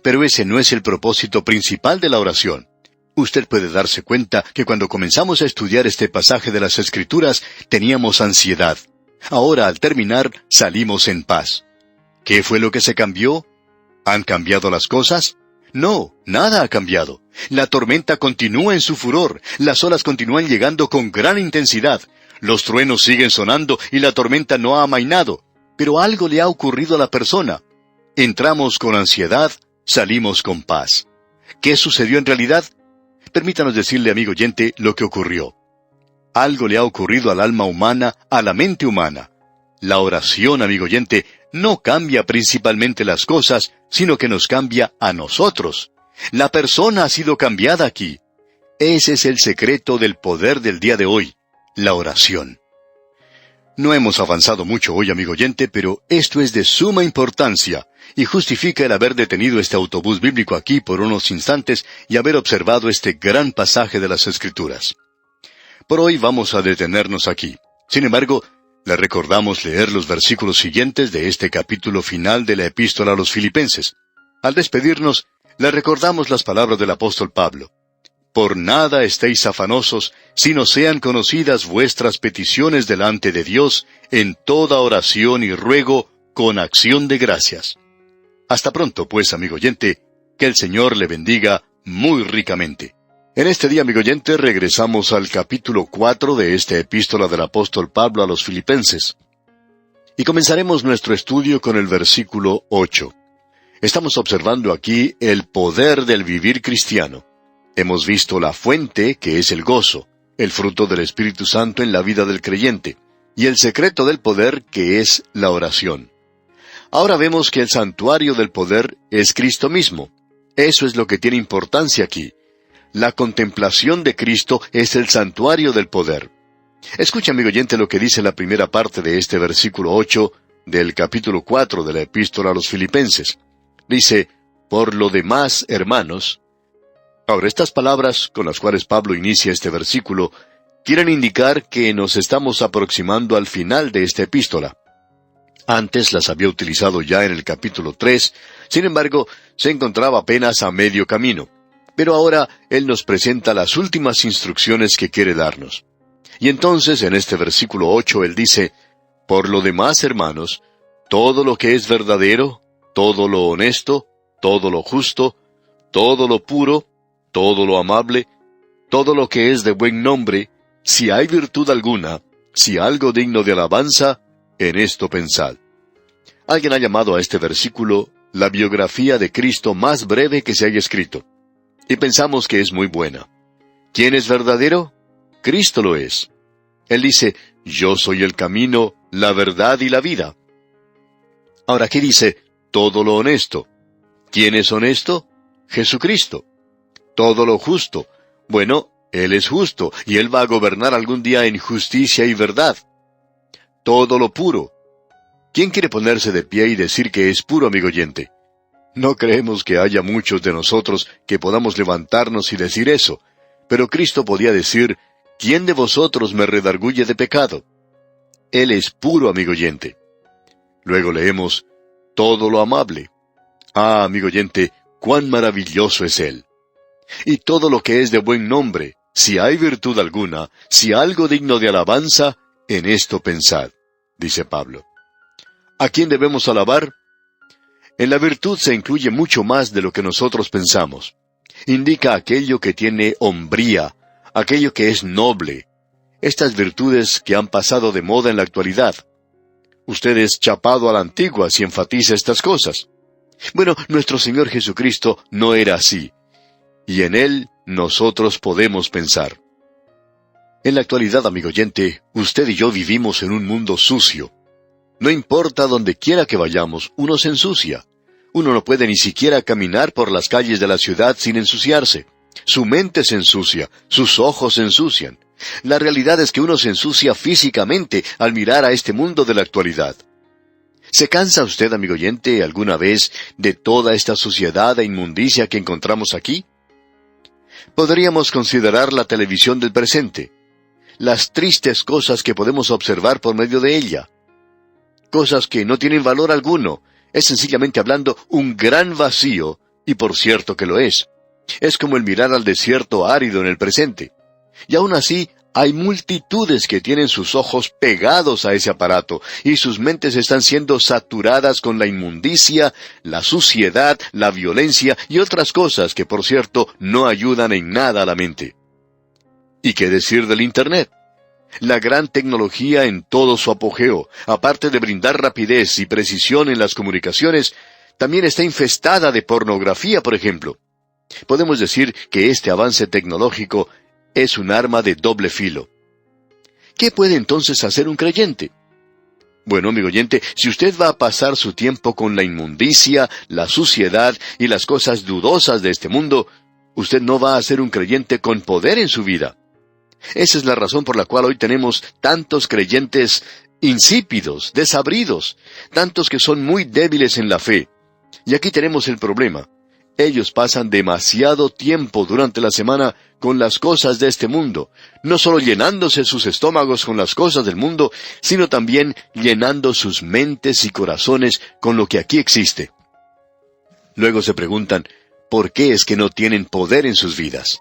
Pero ese no es el propósito principal de la oración. Usted puede darse cuenta que cuando comenzamos a estudiar este pasaje de las Escrituras, teníamos ansiedad. Ahora, al terminar, salimos en paz. ¿Qué fue lo que se cambió? ¿Han cambiado las cosas? No, nada ha cambiado. La tormenta continúa en su furor, las olas continúan llegando con gran intensidad, los truenos siguen sonando y la tormenta no ha amainado, pero algo le ha ocurrido a la persona. Entramos con ansiedad, salimos con paz. ¿Qué sucedió en realidad? Permítanos decirle, amigo oyente, lo que ocurrió. Algo le ha ocurrido al alma humana, a la mente humana. La oración, amigo oyente, no cambia principalmente las cosas, sino que nos cambia a nosotros. La persona ha sido cambiada aquí. Ese es el secreto del poder del día de hoy, la oración. No hemos avanzado mucho hoy, amigo oyente, pero esto es de suma importancia y justifica el haber detenido este autobús bíblico aquí por unos instantes y haber observado este gran pasaje de las Escrituras. Por hoy vamos a detenernos aquí. Sin embargo, le recordamos leer los versículos siguientes de este capítulo final de la Epístola a los Filipenses. Al despedirnos, le recordamos las palabras del apóstol Pablo. Por nada estéis afanosos, sino sean conocidas vuestras peticiones delante de Dios en toda oración y ruego con acción de gracias. Hasta pronto, pues, amigo oyente, que el Señor le bendiga muy ricamente. En este día, amigo oyente, regresamos al capítulo 4 de esta epístola del apóstol Pablo a los Filipenses. Y comenzaremos nuestro estudio con el versículo 8. Estamos observando aquí el poder del vivir cristiano. Hemos visto la fuente, que es el gozo, el fruto del Espíritu Santo en la vida del creyente, y el secreto del poder, que es la oración. Ahora vemos que el santuario del poder es Cristo mismo. Eso es lo que tiene importancia aquí. La contemplación de Cristo es el santuario del poder. Escucha, amigo oyente, lo que dice la primera parte de este versículo 8 del capítulo 4 de la Epístola a los Filipenses. Dice, por lo demás, hermanos. Ahora, estas palabras con las cuales Pablo inicia este versículo quieren indicar que nos estamos aproximando al final de esta epístola. Antes las había utilizado ya en el capítulo 3, sin embargo, se encontraba apenas a medio camino. Pero ahora Él nos presenta las últimas instrucciones que quiere darnos. Y entonces, en este versículo 8, Él dice, «Por lo demás, hermanos, todo lo que es verdadero, todo lo honesto, todo lo justo, todo lo puro, todo lo amable, todo lo que es de buen nombre, si hay virtud alguna, si algo digno de alabanza, en esto pensad». Alguien ha llamado a este versículo la biografía de Cristo más breve que se haya escrito. Y pensamos que es muy buena. ¿Quién es verdadero? Cristo lo es. Él dice, «Yo soy el camino, la verdad y la vida». Ahora aquí dice, «Todo lo honesto». ¿Quién es honesto? Jesucristo. «Todo lo justo». Bueno, Él es justo, y Él va a gobernar algún día en justicia y verdad. «Todo lo puro». ¿Quién quiere ponerse de pie y decir que es puro, amigo oyente? No creemos que haya muchos de nosotros que podamos levantarnos y decir eso, pero Cristo podía decir, «¿Quién de vosotros me redarguye de pecado?» Él es puro, amigo oyente. Luego leemos, «Todo lo amable». Ah, amigo oyente, cuán maravilloso es Él. «Y todo lo que es de buen nombre, si hay virtud alguna, si algo digno de alabanza, en esto pensad», dice Pablo. ¿A quién debemos alabar? En la virtud se incluye mucho más de lo que nosotros pensamos. Indica aquello que tiene hombría, aquello que es noble. Estas virtudes que han pasado de moda en la actualidad. Usted es chapado a la antigua si enfatiza estas cosas. Bueno, nuestro Señor Jesucristo no era así. Y en Él nosotros podemos pensar. En la actualidad, amigo oyente, usted y yo vivimos en un mundo sucio. No importa donde quiera que vayamos, uno se ensucia. Uno no puede ni siquiera caminar por las calles de la ciudad sin ensuciarse. Su mente se ensucia, sus ojos se ensucian. La realidad es que uno se ensucia físicamente al mirar a este mundo de la actualidad. ¿Se cansa usted, amigo oyente, alguna vez de toda esta suciedad e inmundicia que encontramos aquí? Podríamos considerar la televisión del presente, las tristes cosas que podemos observar por medio de ella. Cosas que no tienen valor alguno. Es sencillamente hablando un gran vacío, y por cierto que lo es. Es como el mirar al desierto árido en el presente. Y aún así, hay multitudes que tienen sus ojos pegados a ese aparato, y sus mentes están siendo saturadas con la inmundicia, la suciedad, la violencia y otras cosas que, por cierto, no ayudan en nada a la mente. ¿Y qué decir del Internet? La gran tecnología en todo su apogeo, aparte de brindar rapidez y precisión en las comunicaciones, también está infestada de pornografía, por ejemplo. Podemos decir que este avance tecnológico es un arma de doble filo. ¿Qué puede entonces hacer un creyente? Bueno, amigo oyente, si usted va a pasar su tiempo con la inmundicia, la suciedad y las cosas dudosas de este mundo, usted no va a ser un creyente con poder en su vida. Esa es la razón por la cual hoy tenemos tantos creyentes insípidos, desabridos, tantos que son muy débiles en la fe. Y aquí tenemos el problema. Ellos pasan demasiado tiempo durante la semana con las cosas de este mundo, no solo llenándose sus estómagos con las cosas del mundo, sino también llenando sus mentes y corazones con lo que aquí existe. Luego se preguntan, ¿por qué es que no tienen poder en sus vidas?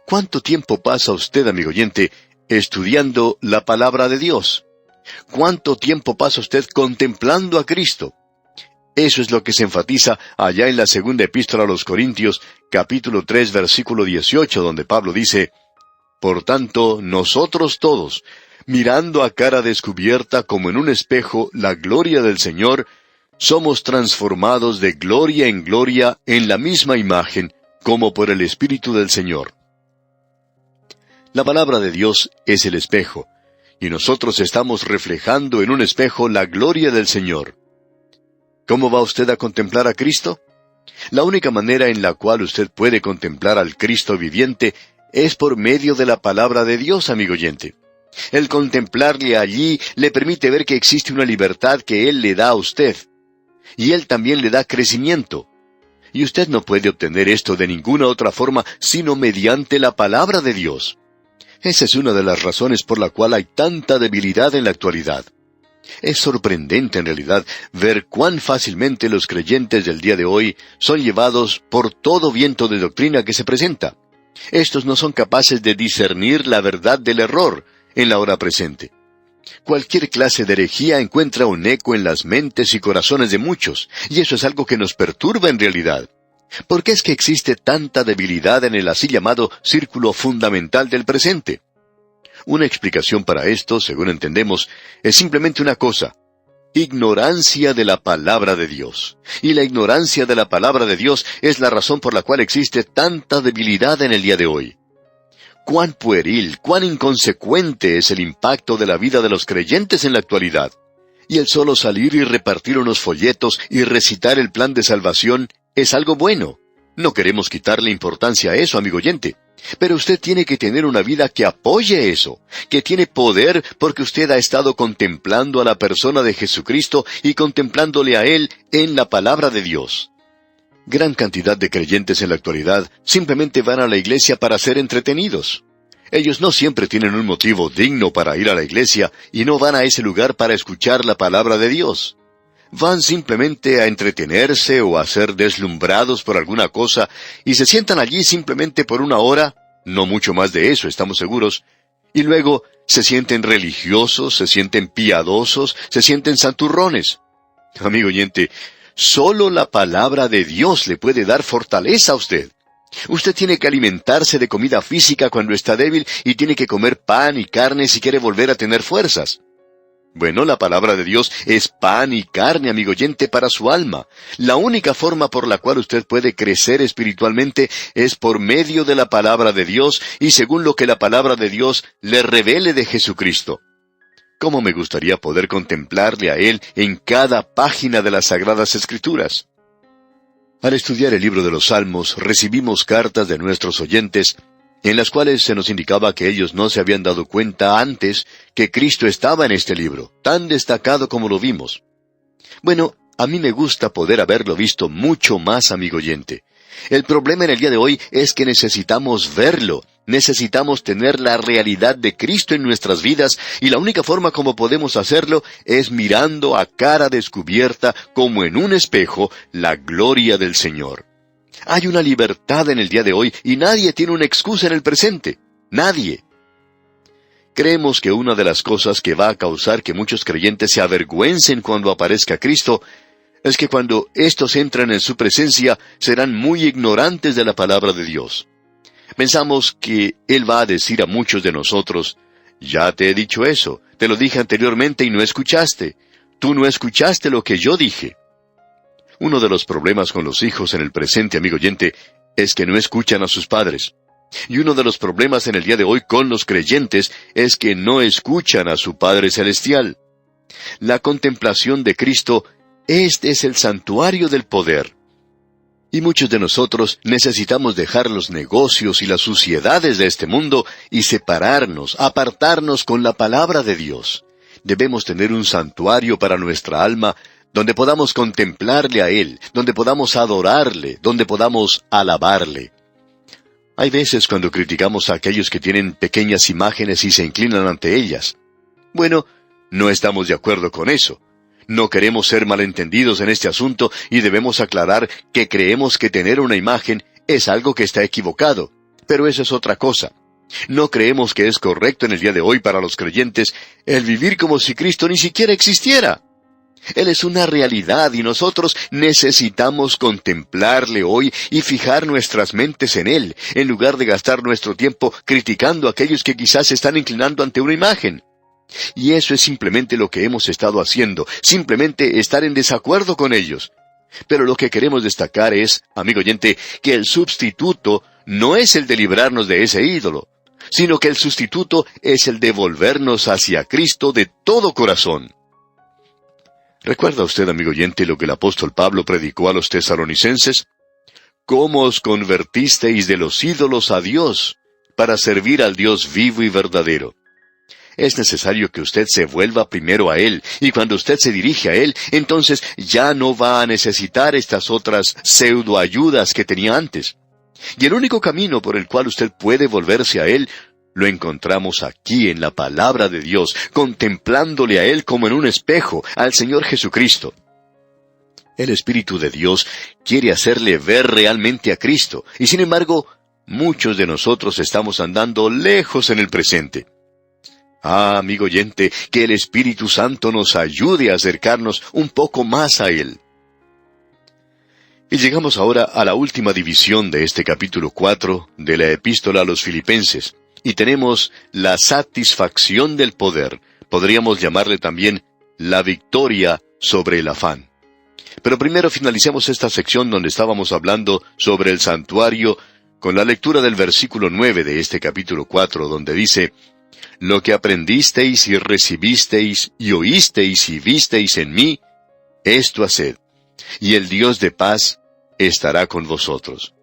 ¿Cuánto tiempo pasa usted, amigo oyente, estudiando la palabra de Dios? ¿Cuánto tiempo pasa usted contemplando a Cristo? Eso es lo que se enfatiza allá en la segunda epístola a los Corintios, capítulo 3, versículo 18, donde Pablo dice, «Por tanto, nosotros todos, mirando a cara descubierta como en un espejo la gloria del Señor, somos transformados de gloria en gloria en la misma imagen, como por el Espíritu del Señor». La palabra de Dios es el espejo, y nosotros estamos reflejando en un espejo la gloria del Señor. ¿Cómo va usted a contemplar a Cristo? La única manera en la cual usted puede contemplar al Cristo viviente es por medio de la palabra de Dios, amigo oyente. El contemplarle allí le permite ver que existe una libertad que Él le da a usted. Y Él también le da crecimiento. Y usted no puede obtener esto de ninguna otra forma sino mediante la palabra de Dios. Esa es una de las razones por la cual hay tanta debilidad en la actualidad. Es sorprendente en realidad ver cuán fácilmente los creyentes del día de hoy son llevados por todo viento de doctrina que se presenta. Estos no son capaces de discernir la verdad del error en la hora presente. Cualquier clase de herejía encuentra un eco en las mentes y corazones de muchos, y eso es algo que nos perturba en realidad. ¿Por qué es que existe tanta debilidad en el así llamado círculo fundamental del presente? Una explicación para esto, según entendemos, es simplemente una cosa: ignorancia de la palabra de Dios. Y la ignorancia de la palabra de Dios es la razón por la cual existe tanta debilidad en el día de hoy. Cuán pueril, cuán inconsecuente es el impacto de la vida de los creyentes en la actualidad. Y el solo salir y repartir unos folletos y recitar el plan de salvación es algo bueno. No queremos quitarle importancia a eso, amigo oyente. Pero usted tiene que tener una vida que apoye eso, que tiene poder porque usted ha estado contemplando a la persona de Jesucristo y contemplándole a Él en la palabra de Dios. Gran cantidad de creyentes en la actualidad simplemente van a la iglesia para ser entretenidos. Ellos no siempre tienen un motivo digno para ir a la iglesia y no van a ese lugar para escuchar la palabra de Dios. Van simplemente a entretenerse o a ser deslumbrados por alguna cosa y se sientan allí simplemente por una hora, no mucho más de eso, estamos seguros, y luego se sienten religiosos, se sienten piadosos, se sienten santurrones. Amigo oyente, solo la palabra de Dios le puede dar fortaleza a usted. Usted tiene que alimentarse de comida física cuando está débil y tiene que comer pan y carne si quiere volver a tener fuerzas. Bueno, la palabra de Dios es pan y carne, amigo oyente, para su alma. La única forma por la cual usted puede crecer espiritualmente es por medio de la palabra de Dios y según lo que la palabra de Dios le revele de Jesucristo. ¿Cómo me gustaría poder contemplarle a Él en cada página de las Sagradas Escrituras? Al estudiar el libro de los Salmos, recibimos cartas de nuestros oyentes en las cuales se nos indicaba que ellos no se habían dado cuenta antes que Cristo estaba en este libro, tan destacado como lo vimos. Bueno, a mí me gusta poder haberlo visto mucho más, amigo oyente. El problema en el día de hoy es que necesitamos verlo, necesitamos tener la realidad de Cristo en nuestras vidas, y la única forma como podemos hacerlo es mirando a cara descubierta, como en un espejo, la gloria del Señor. Hay una libertad en el día de hoy y nadie tiene una excusa en el presente. Nadie. Creemos que una de las cosas que va a causar que muchos creyentes se avergüencen cuando aparezca Cristo es que cuando éstos entran en su presencia serán muy ignorantes de la palabra de Dios. Pensamos que Él va a decir a muchos de nosotros: ya te he dicho eso, te lo dije anteriormente y no escuchaste. Tú no escuchaste lo que yo dije. Uno de los problemas con los hijos en el presente, amigo oyente, es que no escuchan a sus padres. Y uno de los problemas en el día de hoy con los creyentes es que no escuchan a su Padre Celestial. La contemplación de Cristo, este es el santuario del poder. Y muchos de nosotros necesitamos dejar los negocios y las suciedades de este mundo y separarnos, apartarnos con la palabra de Dios. Debemos tener un santuario para nuestra alma, donde podamos contemplarle a Él, donde podamos adorarle, donde podamos alabarle. Hay veces cuando criticamos a aquellos que tienen pequeñas imágenes y se inclinan ante ellas. Bueno, no estamos de acuerdo con eso. No queremos ser malentendidos en este asunto y debemos aclarar que creemos que tener una imagen es algo que está equivocado. Pero eso es otra cosa. No creemos que es correcto en el día de hoy para los creyentes el vivir como si Cristo ni siquiera existiera. Él es una realidad y nosotros necesitamos contemplarle hoy y fijar nuestras mentes en Él, en lugar de gastar nuestro tiempo criticando a aquellos que quizás se están inclinando ante una imagen. Y eso es simplemente lo que hemos estado haciendo, simplemente estar en desacuerdo con ellos. Pero lo que queremos destacar es, amigo oyente, que el sustituto no es el de librarnos de ese ídolo, sino que el sustituto es el de volvernos hacia Cristo de todo corazón. ¿Recuerda usted, amigo oyente, lo que el apóstol Pablo predicó a los tesalonicenses? ¿Cómo os convertisteis de los ídolos a Dios, para servir al Dios vivo y verdadero? Es necesario que usted se vuelva primero a Él, y cuando usted se dirige a Él, entonces ya no va a necesitar estas otras pseudoayudas que tenía antes. Y el único camino por el cual usted puede volverse a Él lo encontramos aquí en la palabra de Dios, contemplándole a Él como en un espejo, al Señor Jesucristo. El Espíritu de Dios quiere hacerle ver realmente a Cristo, y sin embargo, muchos de nosotros estamos andando lejos en el presente. Ah, amigo oyente, que el Espíritu Santo nos ayude a acercarnos un poco más a Él. Y llegamos ahora a la última división de este capítulo 4 de la Epístola a los Filipenses, y tenemos la satisfacción del poder. Podríamos llamarle también la victoria sobre el afán. Pero primero finalicemos esta sección donde estábamos hablando sobre el santuario con la lectura del versículo 9 de este capítulo 4, donde dice: «Lo que aprendisteis y recibisteis y oísteis y visteis en mí, esto haced, y el Dios de paz estará con vosotros».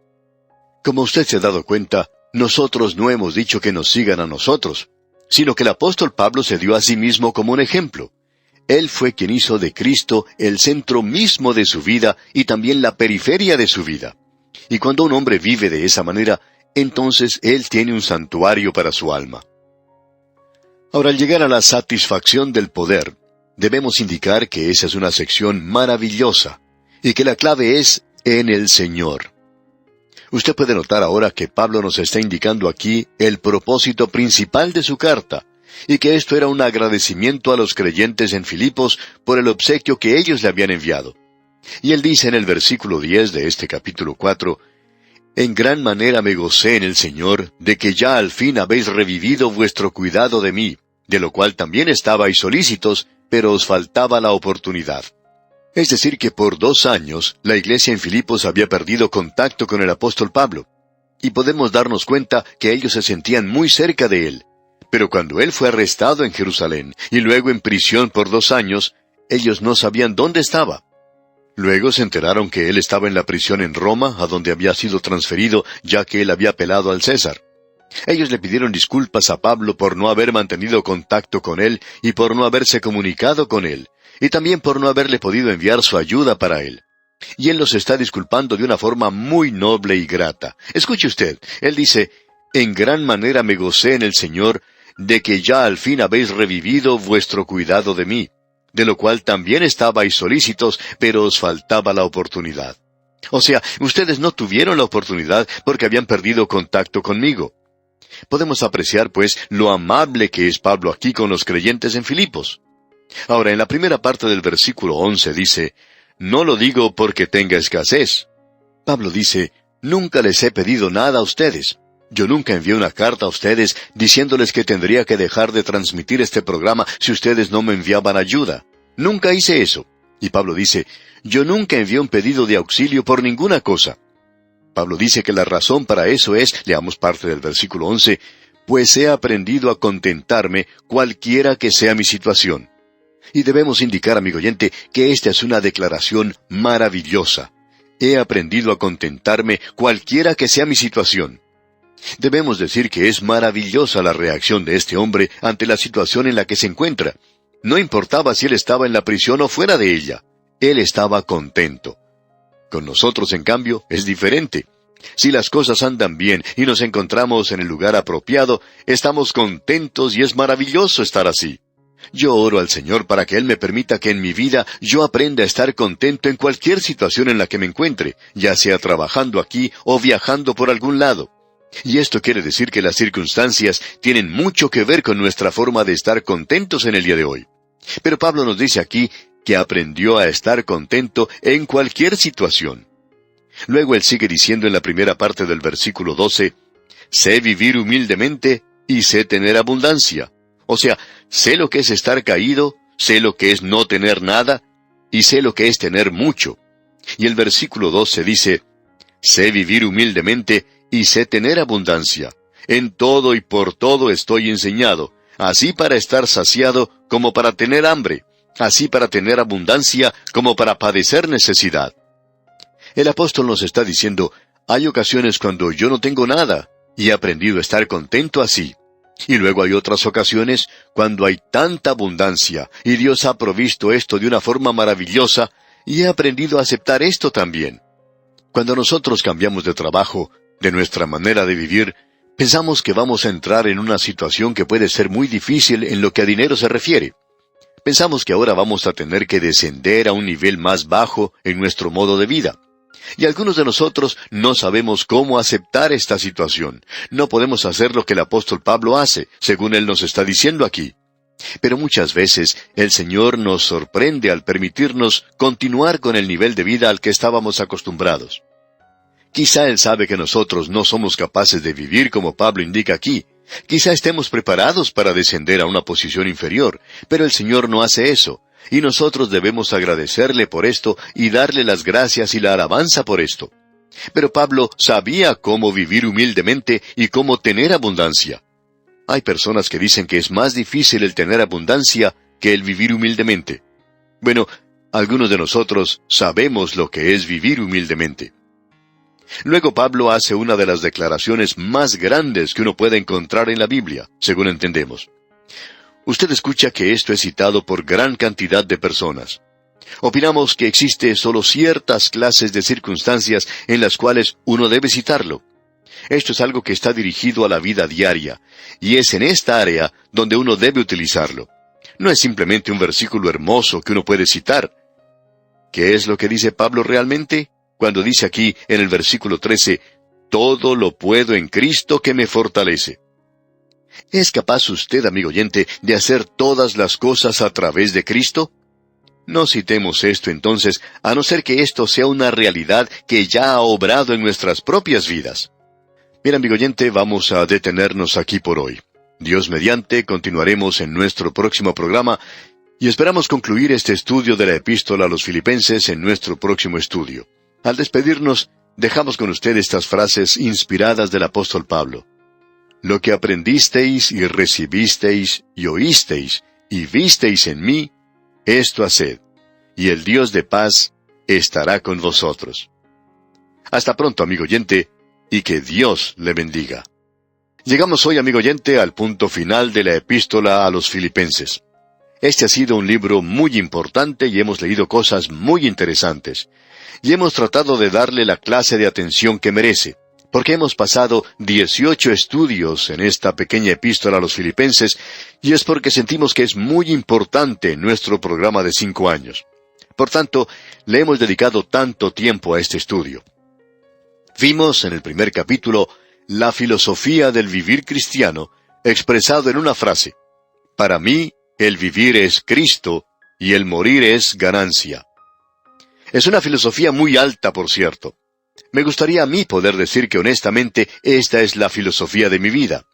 Como usted se ha dado cuenta, nosotros no hemos dicho que nos sigan a nosotros, sino que el apóstol Pablo se dio a sí mismo como un ejemplo. Él fue quien hizo de Cristo el centro mismo de su vida y también la periferia de su vida. Y cuando un hombre vive de esa manera, entonces él tiene un santuario para su alma. Ahora, al llegar a la satisfacción del poder, debemos indicar que esa es una sección maravillosa, y que la clave es en el Señor. Usted puede notar ahora que Pablo nos está indicando aquí el propósito principal de su carta, y que esto era un agradecimiento a los creyentes en Filipos por el obsequio que ellos le habían enviado. Y él dice en el versículo 10 de este capítulo 4, «En gran manera me gocé en el Señor de que ya al fin habéis revivido vuestro cuidado de mí, de lo cual también estabais solícitos, pero os faltaba la oportunidad». Es decir, que por 2 años la iglesia en Filipos había perdido contacto con el apóstol Pablo, y podemos darnos cuenta que ellos se sentían muy cerca de él. Pero cuando él fue arrestado en Jerusalén, y luego en prisión por 2 años, ellos no sabían dónde estaba. Luego se enteraron que él estaba en la prisión en Roma, a donde había sido transferido, ya que él había apelado al César. Ellos le pidieron disculpas a Pablo por no haber mantenido contacto con él y por no haberse comunicado con él, y también por no haberle podido enviar su ayuda para él. Y él los está disculpando de una forma muy noble y grata. Escuche usted, él dice: «En gran manera me gocé en el Señor de que ya al fin habéis revivido vuestro cuidado de mí, de lo cual también estabais solícitos, pero os faltaba la oportunidad». O sea, ustedes no tuvieron la oportunidad porque habían perdido contacto conmigo. Podemos apreciar, pues, lo amable que es Pablo aquí con los creyentes en Filipos. Ahora, en la primera parte del versículo 11 dice: «No lo digo porque tenga escasez». Pablo dice: «Nunca les he pedido nada a ustedes. Yo nunca envié una carta a ustedes diciéndoles que tendría que dejar de transmitir este programa si ustedes no me enviaban ayuda. Nunca hice eso». Y Pablo dice: «Yo nunca envié un pedido de auxilio por ninguna cosa». Pablo dice que la razón para eso es, leamos parte del versículo 11, «pues he aprendido a contentarme cualquiera que sea mi situación». Y debemos indicar, amigo oyente, que esta es una declaración maravillosa. He aprendido a contentarme cualquiera que sea mi situación. Debemos decir que es maravillosa la reacción de este hombre ante la situación en la que se encuentra. No importaba si él estaba en la prisión o fuera de ella. Él estaba contento. Con nosotros, en cambio, es diferente. Si las cosas andan bien y nos encontramos en el lugar apropiado, estamos contentos y es maravilloso estar así. Yo oro al Señor para que Él me permita que en mi vida yo aprenda a estar contento en cualquier situación en la que me encuentre, ya sea trabajando aquí o viajando por algún lado. Y esto quiere decir que las circunstancias tienen mucho que ver con nuestra forma de estar contentos en el día de hoy. Pero Pablo nos dice aquí que aprendió a estar contento en cualquier situación. Luego él sigue diciendo en la primera parte del versículo 12, «Sé vivir humildemente y sé tener abundancia». O sea, sé lo que es estar caído, sé lo que es no tener nada, y sé lo que es tener mucho. Y el versículo 12 dice, «Sé vivir humildemente y sé tener abundancia. En todo y por todo estoy enseñado, así para estar saciado como para tener hambre, así para tener abundancia como para padecer necesidad». El apóstol nos está diciendo, hay ocasiones cuando yo no tengo nada, y he aprendido a estar contento así. Y luego hay otras ocasiones cuando hay tanta abundancia, y Dios ha provisto esto de una forma maravillosa, y he aprendido a aceptar esto también. Cuando nosotros cambiamos de trabajo, de nuestra manera de vivir, Pensamos que vamos a entrar en una situación que puede ser muy difícil en lo que a dinero se refiere. Pensamos que ahora vamos a tener que descender a un nivel más bajo en nuestro modo de vida. Y algunos de nosotros no sabemos cómo aceptar esta situación. No podemos hacer lo que el apóstol Pablo hace, según él nos está diciendo aquí. Pero muchas veces el Señor nos sorprende al permitirnos continuar con el nivel de vida al que estábamos acostumbrados. Quizá Él sabe que nosotros no somos capaces de vivir como Pablo indica aquí. Quizá estemos preparados para descender a una posición inferior, pero el Señor no hace eso, y nosotros debemos agradecerle por esto y darle las gracias y la alabanza por esto. Pero Pablo sabía cómo vivir humildemente y cómo tener abundancia. Hay personas que dicen que es más difícil el tener abundancia que el vivir humildemente. Bueno, algunos de nosotros sabemos lo que es vivir humildemente. Luego Pablo hace una de las declaraciones más grandes que uno puede encontrar en la Biblia, según entendemos. Usted escucha que esto es citado por gran cantidad de personas. Opinamos que existe solo ciertas clases de circunstancias en las cuales uno debe citarlo. Esto es algo que está dirigido a la vida diaria, y es en esta área donde uno debe utilizarlo. No es simplemente un versículo hermoso que uno puede citar. ¿Qué es lo que dice Pablo realmente? Cuando dice aquí en el versículo 13, «Todo lo puedo en Cristo que me fortalece». ¿Es capaz usted, amigo oyente, de hacer todas las cosas a través de Cristo? No citemos esto entonces, a no ser que esto sea una realidad que ya ha obrado en nuestras propias vidas. Bien, amigo oyente, vamos a detenernos aquí por hoy. Dios mediante, continuaremos en nuestro próximo programa y esperamos concluir este estudio de la Epístola a los Filipenses en nuestro próximo estudio. Al despedirnos, dejamos con usted estas frases inspiradas del apóstol Pablo. Lo que aprendisteis y recibisteis y oísteis y visteis en mí, esto haced, y el Dios de paz estará con vosotros. Hasta pronto, amigo oyente, y que Dios le bendiga. Llegamos hoy, amigo oyente, al punto final de la Epístola a los Filipenses. Este ha sido un libro muy importante y hemos leído cosas muy interesantes. Y hemos tratado de darle la clase de atención que merece, porque hemos pasado 18 estudios en esta pequeña epístola a los Filipenses, y es porque sentimos que es muy importante en nuestro programa de 5 años. Por tanto, le hemos dedicado tanto tiempo a este estudio. Vimos en el primer capítulo la filosofía del vivir cristiano, expresado en una frase: «Para mí, el vivir es Cristo, y el morir es ganancia». Es una filosofía muy alta, por cierto. Me gustaría a mí poder decir que honestamente esta es la filosofía de mi vida.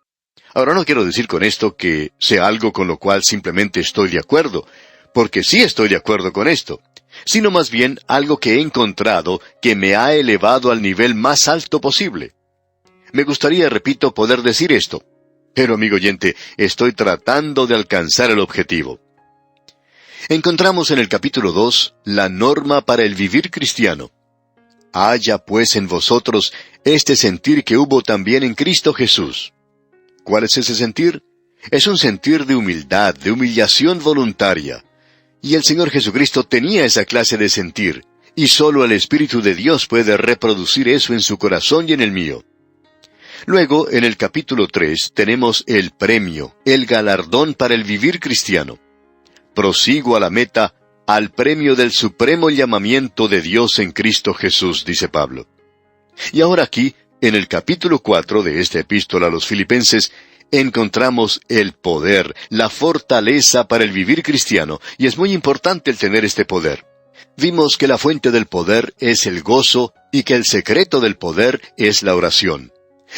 Ahora no quiero decir con esto que sea algo con lo cual simplemente estoy de acuerdo, porque sí estoy de acuerdo con esto, sino más bien algo que he encontrado que me ha elevado al nivel más alto posible. Me gustaría, repito, poder decir esto, pero amigo oyente, estoy tratando de alcanzar el objetivo. Encontramos en el capítulo 2 la norma para el vivir cristiano. Haya pues en vosotros este sentir que hubo también en Cristo Jesús. ¿Cuál es ese sentir? Es un sentir de humildad, de humillación voluntaria. Y el Señor Jesucristo tenía esa clase de sentir, y solo el Espíritu de Dios puede reproducir eso en su corazón y en el mío. Luego, en el capítulo 3, tenemos el premio, el galardón para el vivir cristiano. Prosigo a la meta, al premio del supremo llamamiento de Dios en Cristo Jesús, dice Pablo. Y ahora aquí, en el capítulo 4 de esta epístola a los Filipenses, encontramos el poder, la fortaleza para el vivir cristiano, y es muy importante el tener este poder. Vimos que la fuente del poder es el gozo y que el secreto del poder es la oración.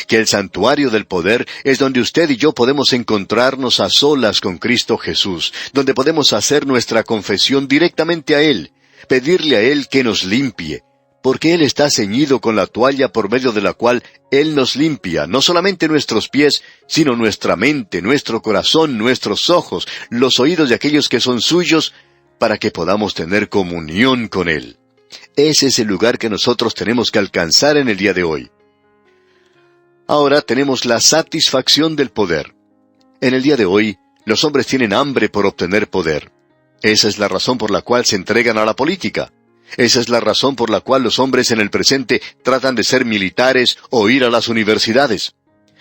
Que el santuario del poder es donde usted y yo podemos encontrarnos a solas con Cristo Jesús, donde podemos hacer nuestra confesión directamente a Él, pedirle a Él que nos limpie, porque Él está ceñido con la toalla por medio de la cual Él nos limpia, no solamente nuestros pies, sino nuestra mente, nuestro corazón, nuestros ojos, los oídos de aquellos que son suyos, para que podamos tener comunión con Él. Ese es el lugar que nosotros tenemos que alcanzar en el día de hoy. Ahora tenemos la satisfacción del poder. En el día de hoy, los hombres tienen hambre por obtener poder. Esa es la razón por la cual se entregan a la política. Esa es la razón por la cual los hombres en el presente tratan de ser militares o ir a las universidades.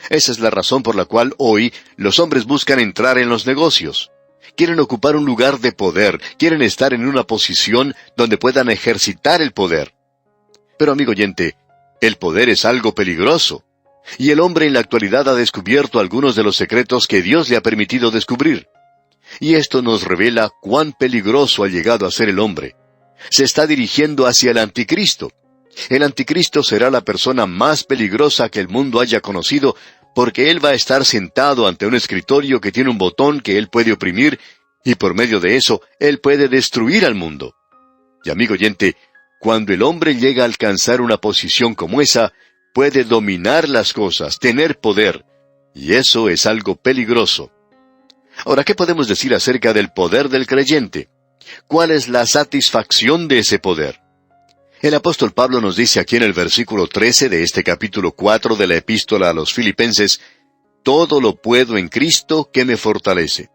Esa es la razón por la cual hoy los hombres buscan entrar en los negocios. Quieren ocupar un lugar de poder, quieren estar en una posición donde puedan ejercitar el poder. Pero amigo oyente, el poder es algo peligroso. Y el hombre en la actualidad ha descubierto algunos de los secretos que Dios le ha permitido descubrir. Y esto nos revela cuán peligroso ha llegado a ser el hombre. Se está dirigiendo hacia el anticristo. El anticristo será la persona más peligrosa que el mundo haya conocido, porque él va a estar sentado ante un escritorio que tiene un botón que él puede oprimir, y por medio de eso, él puede destruir al mundo. Y amigo oyente, cuando el hombre llega a alcanzar una posición como esa, puede dominar las cosas, tener poder, y eso es algo peligroso. Ahora, ¿qué podemos decir acerca del poder del creyente? ¿Cuál es la satisfacción de ese poder? El apóstol Pablo nos dice aquí en el versículo 13 de este capítulo 4 de la epístola a los Filipenses, «Todo lo puedo en Cristo que me fortalece».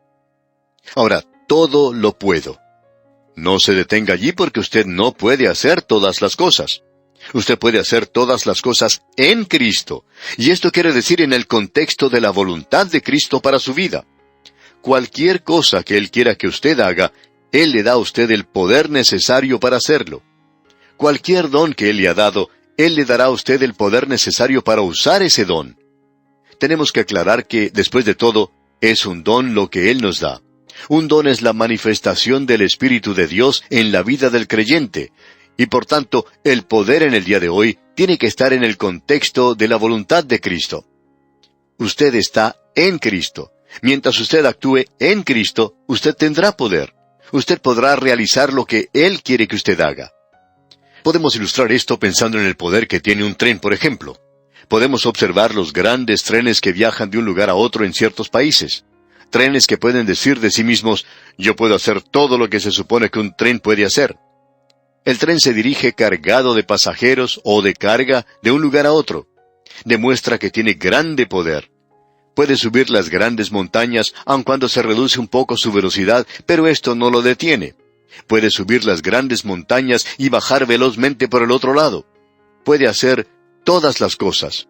Ahora, todo lo puedo. No se detenga allí porque usted no puede hacer todas las cosas. Usted puede hacer todas las cosas en Cristo, y esto quiere decir en el contexto de la voluntad de Cristo para su vida. Cualquier cosa que Él quiera que usted haga, Él le da a usted el poder necesario para hacerlo. Cualquier don que Él le ha dado, Él le dará a usted el poder necesario para usar ese don. Tenemos que aclarar que, después de todo, es un don lo que Él nos da. Un don es la manifestación del Espíritu de Dios en la vida del creyente, y por tanto, el poder en el día de hoy tiene que estar en el contexto de la voluntad de Cristo. Usted está en Cristo. Mientras usted actúe en Cristo, usted tendrá poder. Usted podrá realizar lo que Él quiere que usted haga. Podemos ilustrar esto pensando en el poder que tiene un tren, por ejemplo. Podemos observar los grandes trenes que viajan de un lugar a otro en ciertos países. Trenes que pueden decir de sí mismos, yo puedo hacer todo lo que se supone que un tren puede hacer. El tren se dirige cargado de pasajeros o de carga de un lugar a otro. Demuestra que tiene grande poder. Puede subir las grandes montañas, aun cuando se reduce un poco su velocidad, pero esto no lo detiene. Puede subir las grandes montañas y bajar velozmente por el otro lado. Puede hacer todas las cosas.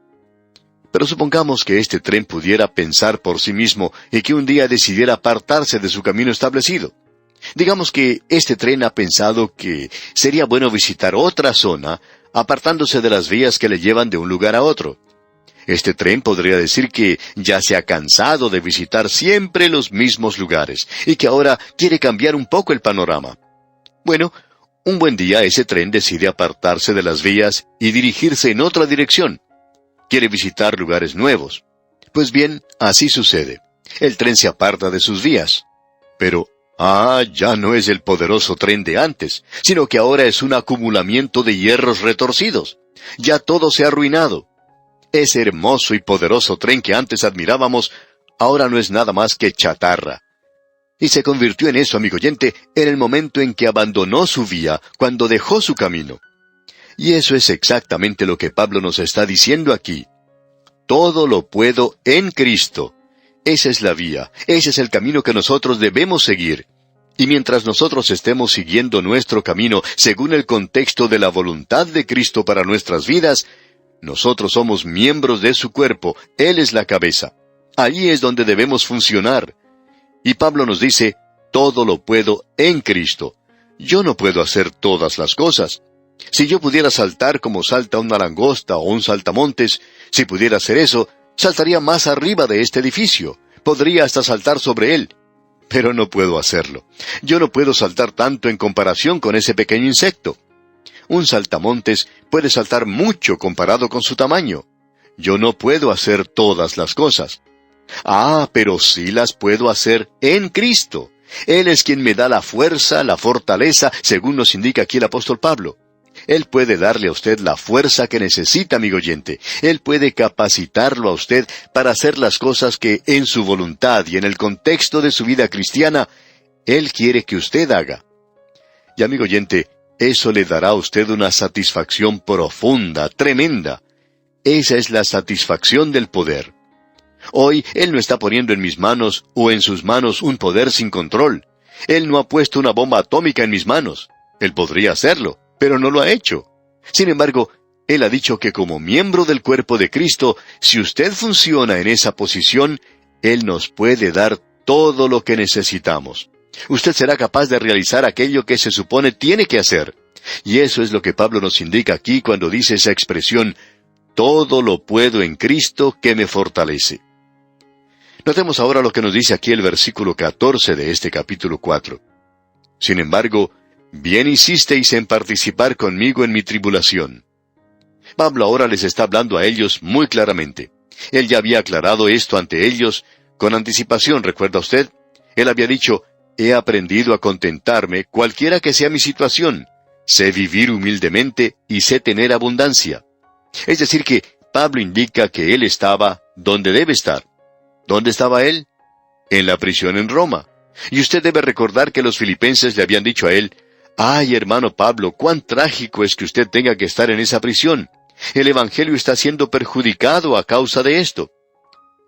Pero supongamos que este tren pudiera pensar por sí mismo y que un día decidiera apartarse de su camino establecido. Digamos que este tren ha pensado que sería bueno visitar otra zona, apartándose de las vías que le llevan de un lugar a otro. Este tren podría decir que ya se ha cansado de visitar siempre los mismos lugares, y que ahora quiere cambiar un poco el panorama. Bueno, un buen día ese tren decide apartarse de las vías y dirigirse en otra dirección. Quiere visitar lugares nuevos. Pues bien, así sucede. El tren se aparta de sus vías. Pero, ya no es el poderoso tren de antes, sino que ahora es un acumulamiento de hierros retorcidos. Ya todo se ha arruinado. Ese hermoso y poderoso tren que antes admirábamos, ahora no es nada más que chatarra. Y se convirtió en eso, amigo oyente, en el momento en que abandonó su vía, cuando dejó su camino. Y eso es exactamente lo que Pablo nos está diciendo aquí. Todo lo puedo en Cristo. Esa es la vía, ese es el camino que nosotros debemos seguir. Y mientras nosotros estemos siguiendo nuestro camino según el contexto de la voluntad de Cristo para nuestras vidas, nosotros somos miembros de su cuerpo, Él es la cabeza. Allí es donde debemos funcionar. Y Pablo nos dice, todo lo puedo en Cristo. Yo no puedo hacer todas las cosas. Si yo pudiera saltar como salta una langosta o un saltamontes, si pudiera hacer eso, saltaría más arriba de este edificio. Podría hasta saltar sobre él. Pero no puedo hacerlo. Yo no puedo saltar tanto en comparación con ese pequeño insecto. Un saltamontes puede saltar mucho comparado con su tamaño. Yo no puedo hacer todas las cosas. Pero sí las puedo hacer en Cristo. Él es quien me da la fuerza, la fortaleza, según nos indica aquí el apóstol Pablo. Él puede darle a usted la fuerza que necesita, amigo oyente. Él puede capacitarlo a usted para hacer las cosas que en su voluntad y en el contexto de su vida cristiana, Él quiere que usted haga. Y amigo oyente, eso le dará a usted una satisfacción profunda, tremenda. Esa es la satisfacción del poder. Hoy, Él no está poniendo en mis manos o en sus manos un poder sin control. Él no ha puesto una bomba atómica en mis manos. Él podría hacerlo, pero no lo ha hecho. Sin embargo, Él ha dicho que como miembro del cuerpo de Cristo, si usted funciona en esa posición, Él nos puede dar todo lo que necesitamos. Usted será capaz de realizar aquello que se supone tiene que hacer. Y eso es lo que Pablo nos indica aquí cuando dice esa expresión, todo lo puedo en Cristo que me fortalece. Notemos ahora lo que nos dice aquí el versículo 14 de este capítulo 4. Sin embargo, bien hicisteis en participar conmigo en mi tribulación. Pablo ahora les está hablando a ellos muy claramente. Él ya había aclarado esto ante ellos con anticipación, ¿recuerda usted? Él había dicho, he aprendido a contentarme cualquiera que sea mi situación. Sé vivir humildemente y sé tener abundancia. Es decir que Pablo indica que él estaba donde debe estar. ¿Dónde estaba él? En la prisión en Roma. Y usted debe recordar que los filipenses le habían dicho a él, ¡ay, hermano Pablo, cuán trágico es que usted tenga que estar en esa prisión! El Evangelio está siendo perjudicado a causa de esto.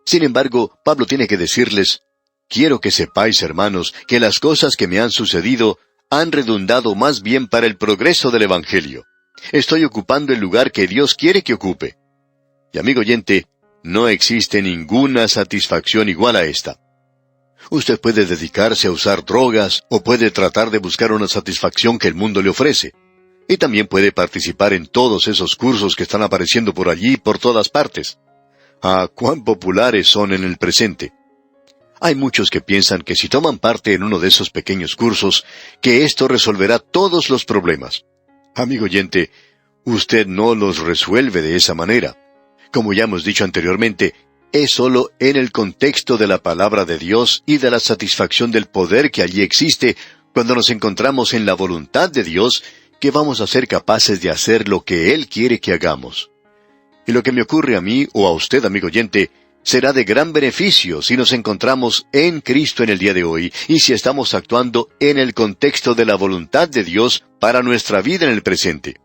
Sin embargo, Pablo tiene que decirles, quiero que sepáis, hermanos, que las cosas que me han sucedido han redundado más bien para el progreso del Evangelio. Estoy ocupando el lugar que Dios quiere que ocupe. Y amigo oyente, no existe ninguna satisfacción igual a esta. Usted puede dedicarse a usar drogas o puede tratar de buscar una satisfacción que el mundo le ofrece. Y también puede participar en todos esos cursos que están apareciendo por allí y por todas partes. ¡Ah, cuán populares son en el presente! Hay muchos que piensan que si toman parte en uno de esos pequeños cursos, que esto resolverá todos los problemas. Amigo oyente, usted no los resuelve de esa manera. Como ya hemos dicho anteriormente, es solo en el contexto de la palabra de Dios y de la satisfacción del poder que allí existe, cuando nos encontramos en la voluntad de Dios, que vamos a ser capaces de hacer lo que Él quiere que hagamos. Y lo que me ocurre a mí o a usted, amigo oyente, será de gran beneficio si nos encontramos en Cristo en el día de hoy y si estamos actuando en el contexto de la voluntad de Dios para nuestra vida en el presente.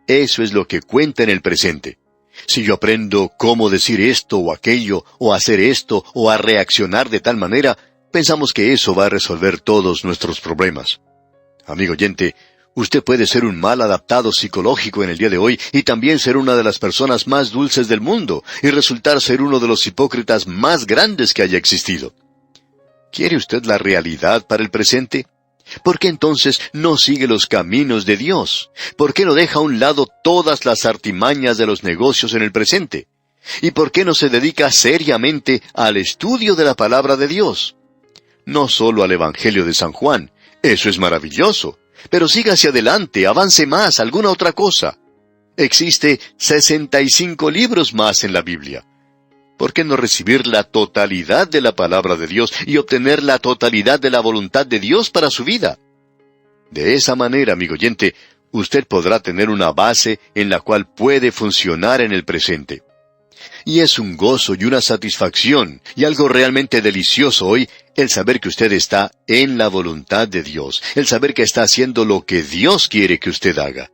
Eso es lo que cuenta en el presente. Si yo aprendo cómo decir esto o aquello, o hacer esto, o a reaccionar de tal manera, pensamos que eso va a resolver todos nuestros problemas. Amigo oyente, usted puede ser un mal adaptado psicológico en el día de hoy y también ser una de las personas más dulces del mundo y resultar ser uno de los hipócritas más grandes que haya existido. ¿Quiere usted la realidad para el presente? ¿Por qué entonces no sigue los caminos de Dios? ¿Por qué no deja a un lado todas las artimañas de los negocios en el presente? ¿Y por qué no se dedica seriamente al estudio de la palabra de Dios? No solo al Evangelio de San Juan, eso es maravilloso, pero siga hacia adelante, avance más, alguna otra cosa. Existe 65 libros más en la Biblia. ¿Por qué no recibir la totalidad de la palabra de Dios y obtener la totalidad de la voluntad de Dios para su vida? De esa manera, amigo oyente, usted podrá tener una base en la cual puede funcionar en el presente. Y es un gozo y una satisfacción y algo realmente delicioso hoy el saber que usted está en la voluntad de Dios, el saber que está haciendo lo que Dios quiere que usted haga.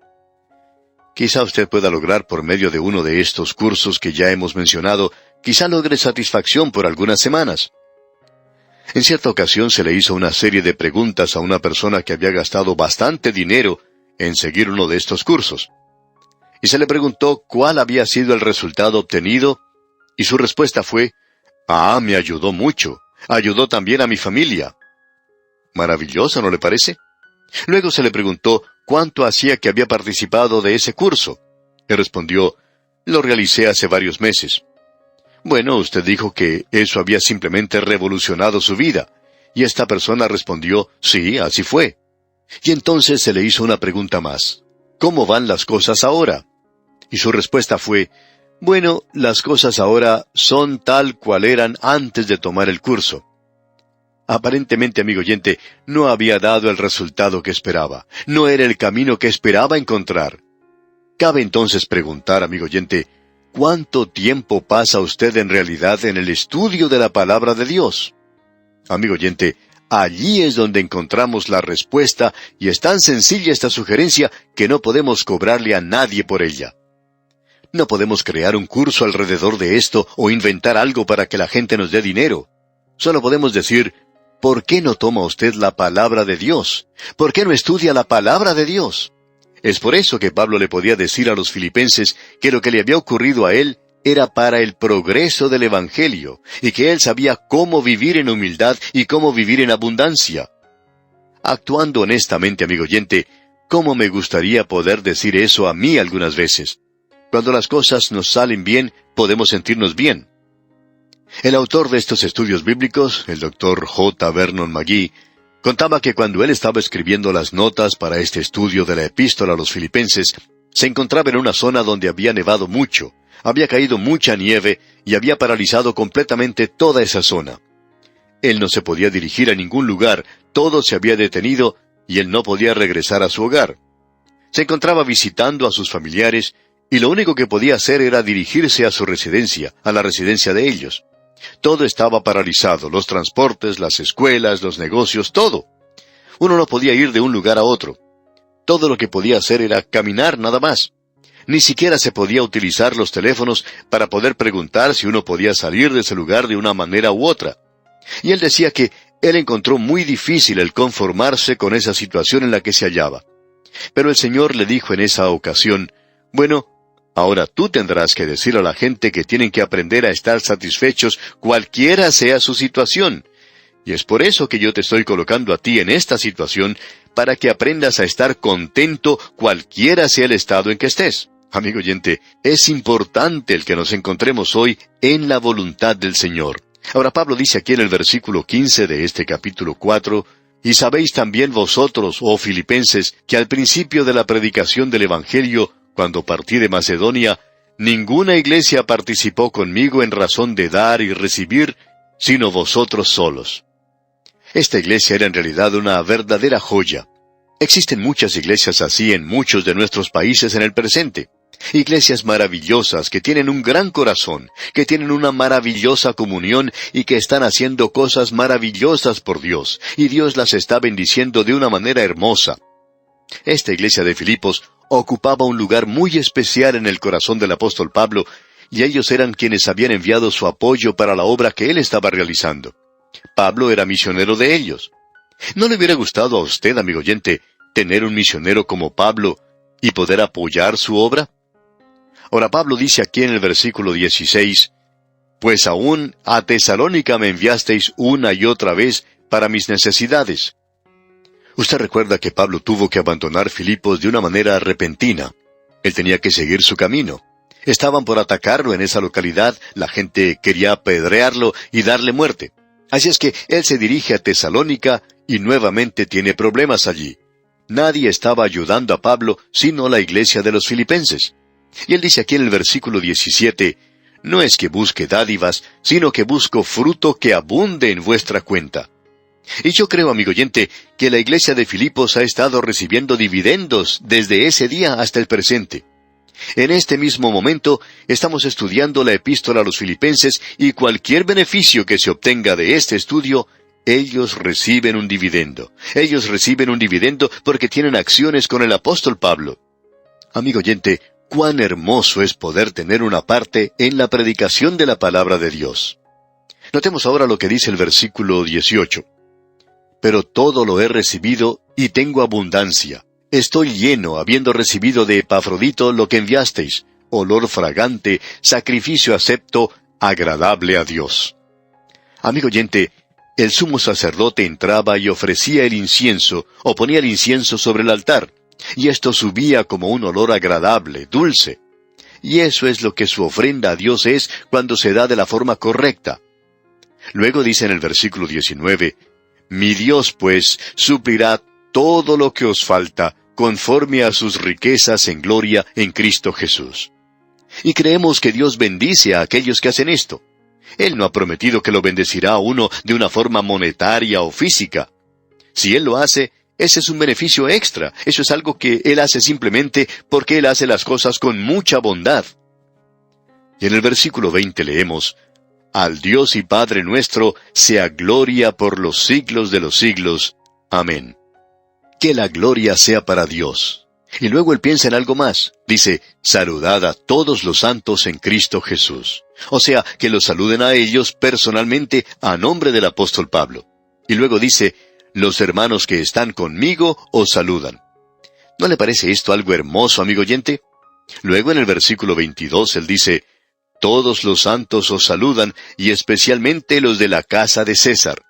Quizá usted pueda lograr por medio de uno de estos cursos que ya hemos mencionado, quizá logre satisfacción por algunas semanas. En cierta ocasión se le hizo una serie de preguntas a una persona que había gastado bastante dinero en seguir uno de estos cursos. Y se le preguntó cuál había sido el resultado obtenido, y su respuesta fue, me ayudó mucho, ayudó también a mi familia. Maravilloso, ¿no le parece? Luego se le preguntó cuánto hacía que había participado de ese curso. Él respondió, lo realicé hace varios meses. Bueno, usted dijo que eso había simplemente revolucionado su vida, y esta persona respondió, sí, así fue. Y entonces se le hizo una pregunta más. ¿Cómo van las cosas ahora? Y su respuesta fue, bueno, las cosas ahora son tal cual eran antes de tomar el curso. Aparentemente, amigo oyente, no había dado el resultado que esperaba. No era el camino que esperaba encontrar. Cabe entonces preguntar, amigo oyente, ¿cuánto tiempo pasa usted en realidad en el estudio de la palabra de Dios? Amigo oyente, allí es donde encontramos la respuesta y es tan sencilla esta sugerencia que no podemos cobrarle a nadie por ella. No podemos crear un curso alrededor de esto o inventar algo para que la gente nos dé dinero. Solo podemos decir, ¿por qué no toma usted la palabra de Dios? ¿Por qué no estudia la palabra de Dios? Es por eso que Pablo le podía decir a los filipenses que lo que le había ocurrido a él era para el progreso del Evangelio, y que él sabía cómo vivir en humildad y cómo vivir en abundancia. Actuando honestamente, amigo oyente, ¿cómo me gustaría poder decir eso a mí algunas veces? Cuando las cosas nos salen bien, podemos sentirnos bien. El autor de estos estudios bíblicos, el Dr. J. Vernon McGee, contaba que cuando él estaba escribiendo las notas para este estudio de la epístola a los filipenses, se encontraba en una zona donde había nevado mucho, había caído mucha nieve y había paralizado completamente toda esa zona. Él no se podía dirigir a ningún lugar, todo se había detenido y él no podía regresar a su hogar. Se encontraba visitando a sus familiares y lo único que podía hacer era dirigirse a su residencia, a la residencia de ellos. Todo estaba paralizado, los transportes, las escuelas, los negocios, todo. Uno no podía ir de un lugar a otro. Todo lo que podía hacer era caminar nada más. Ni siquiera se podía utilizar los teléfonos para poder preguntar si uno podía salir de ese lugar de una manera u otra. Y él decía que él encontró muy difícil el conformarse con esa situación en la que se hallaba. Pero el Señor le dijo en esa ocasión, bueno, ahora tú tendrás que decir a la gente que tienen que aprender a estar satisfechos cualquiera sea su situación. Y es por eso que yo te estoy colocando a ti en esta situación, para que aprendas a estar contento cualquiera sea el estado en que estés. Amigo oyente, es importante el que nos encontremos hoy en la voluntad del Señor. Ahora Pablo dice aquí en el versículo 15 de este capítulo 4, «Y sabéis también vosotros, oh filipenses, que al principio de la predicación del Evangelio, cuando partí de Macedonia, ninguna iglesia participó conmigo en razón de dar y recibir, sino vosotros solos». Esta iglesia era en realidad una verdadera joya. Existen muchas iglesias así en muchos de nuestros países en el presente. Iglesias maravillosas que tienen un gran corazón, que tienen una maravillosa comunión y que están haciendo cosas maravillosas por Dios, y Dios las está bendiciendo de una manera hermosa. Esta iglesia de Filipos ocupaba un lugar muy especial en el corazón del apóstol Pablo, y ellos eran quienes habían enviado su apoyo para la obra que él estaba realizando. Pablo era misionero de ellos. ¿No le hubiera gustado a usted, amigo oyente, tener un misionero como Pablo y poder apoyar su obra? Ahora Pablo dice aquí en el versículo 16, «Pues aún a Tesalónica me enviasteis una y otra vez para mis necesidades». Usted recuerda que Pablo tuvo que abandonar Filipos de una manera repentina. Él tenía que seguir su camino. Estaban por atacarlo en esa localidad, la gente quería apedrearlo y darle muerte. Así es que él se dirige a Tesalónica y nuevamente tiene problemas allí. Nadie estaba ayudando a Pablo sino la iglesia de los filipenses. Y él dice aquí en el versículo 17, «No es que busque dádivas, sino que busco fruto que abunde en vuestra cuenta». Y yo creo, amigo oyente, que la iglesia de Filipos ha estado recibiendo dividendos desde ese día hasta el presente. En este mismo momento estamos estudiando la epístola a los filipenses y cualquier beneficio que se obtenga de este estudio, ellos reciben un dividendo. Ellos reciben un dividendo porque tienen acciones con el apóstol Pablo. Amigo oyente, cuán hermoso es poder tener una parte en la predicación de la palabra de Dios. Notemos ahora lo que dice el versículo 18. «Pero todo lo he recibido y tengo abundancia. Estoy lleno, habiendo recibido de Epafrodito lo que enviasteis, olor fragante, sacrificio acepto, agradable a Dios». Amigo oyente, el sumo sacerdote entraba y ofrecía el incienso, o ponía el incienso sobre el altar, y esto subía como un olor agradable, dulce. Y eso es lo que su ofrenda a Dios es cuando se da de la forma correcta. Luego dice en el versículo 19, «Mi Dios, pues, suplirá todo lo que os falta, conforme a sus riquezas en gloria en Cristo Jesús». Y creemos que Dios bendice a aquellos que hacen esto. Él no ha prometido que lo bendecirá a uno de una forma monetaria o física. Si Él lo hace, ese es un beneficio extra. Eso es algo que Él hace simplemente porque Él hace las cosas con mucha bondad. Y en el versículo 20 leemos, «Al Dios y Padre nuestro sea gloria por los siglos de los siglos. Amén». Que la gloria sea para Dios. Y luego él piensa en algo más. Dice, «Saludad a todos los santos en Cristo Jesús». O sea, que los saluden a ellos personalmente a nombre del apóstol Pablo. Y luego dice, «Los hermanos que están conmigo os saludan». ¿No le parece esto algo hermoso, amigo oyente? Luego en el versículo 22 él dice, todos los santos os saludan, y especialmente los de la casa de César.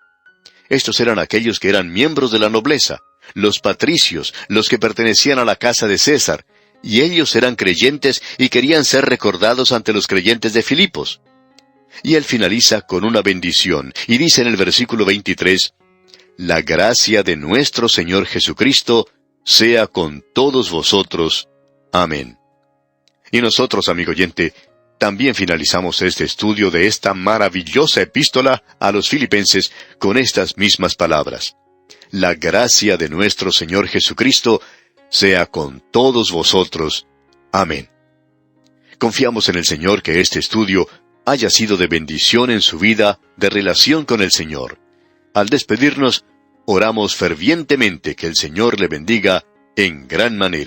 Estos eran aquellos que eran miembros de la nobleza, los patricios, los que pertenecían a la casa de César, y ellos eran creyentes y querían ser recordados ante los creyentes de Filipos. Y él finaliza con una bendición, y dice en el versículo 23, la gracia de nuestro Señor Jesucristo sea con todos vosotros. Amén. Y nosotros, amigo oyente, también finalizamos este estudio de esta maravillosa epístola a los Filipenses con estas mismas palabras. La gracia de nuestro Señor Jesucristo sea con todos vosotros. Amén. Confiamos en el Señor que este estudio haya sido de bendición en su vida, de relación con el Señor. Al despedirnos, oramos fervientemente que el Señor le bendiga en gran manera.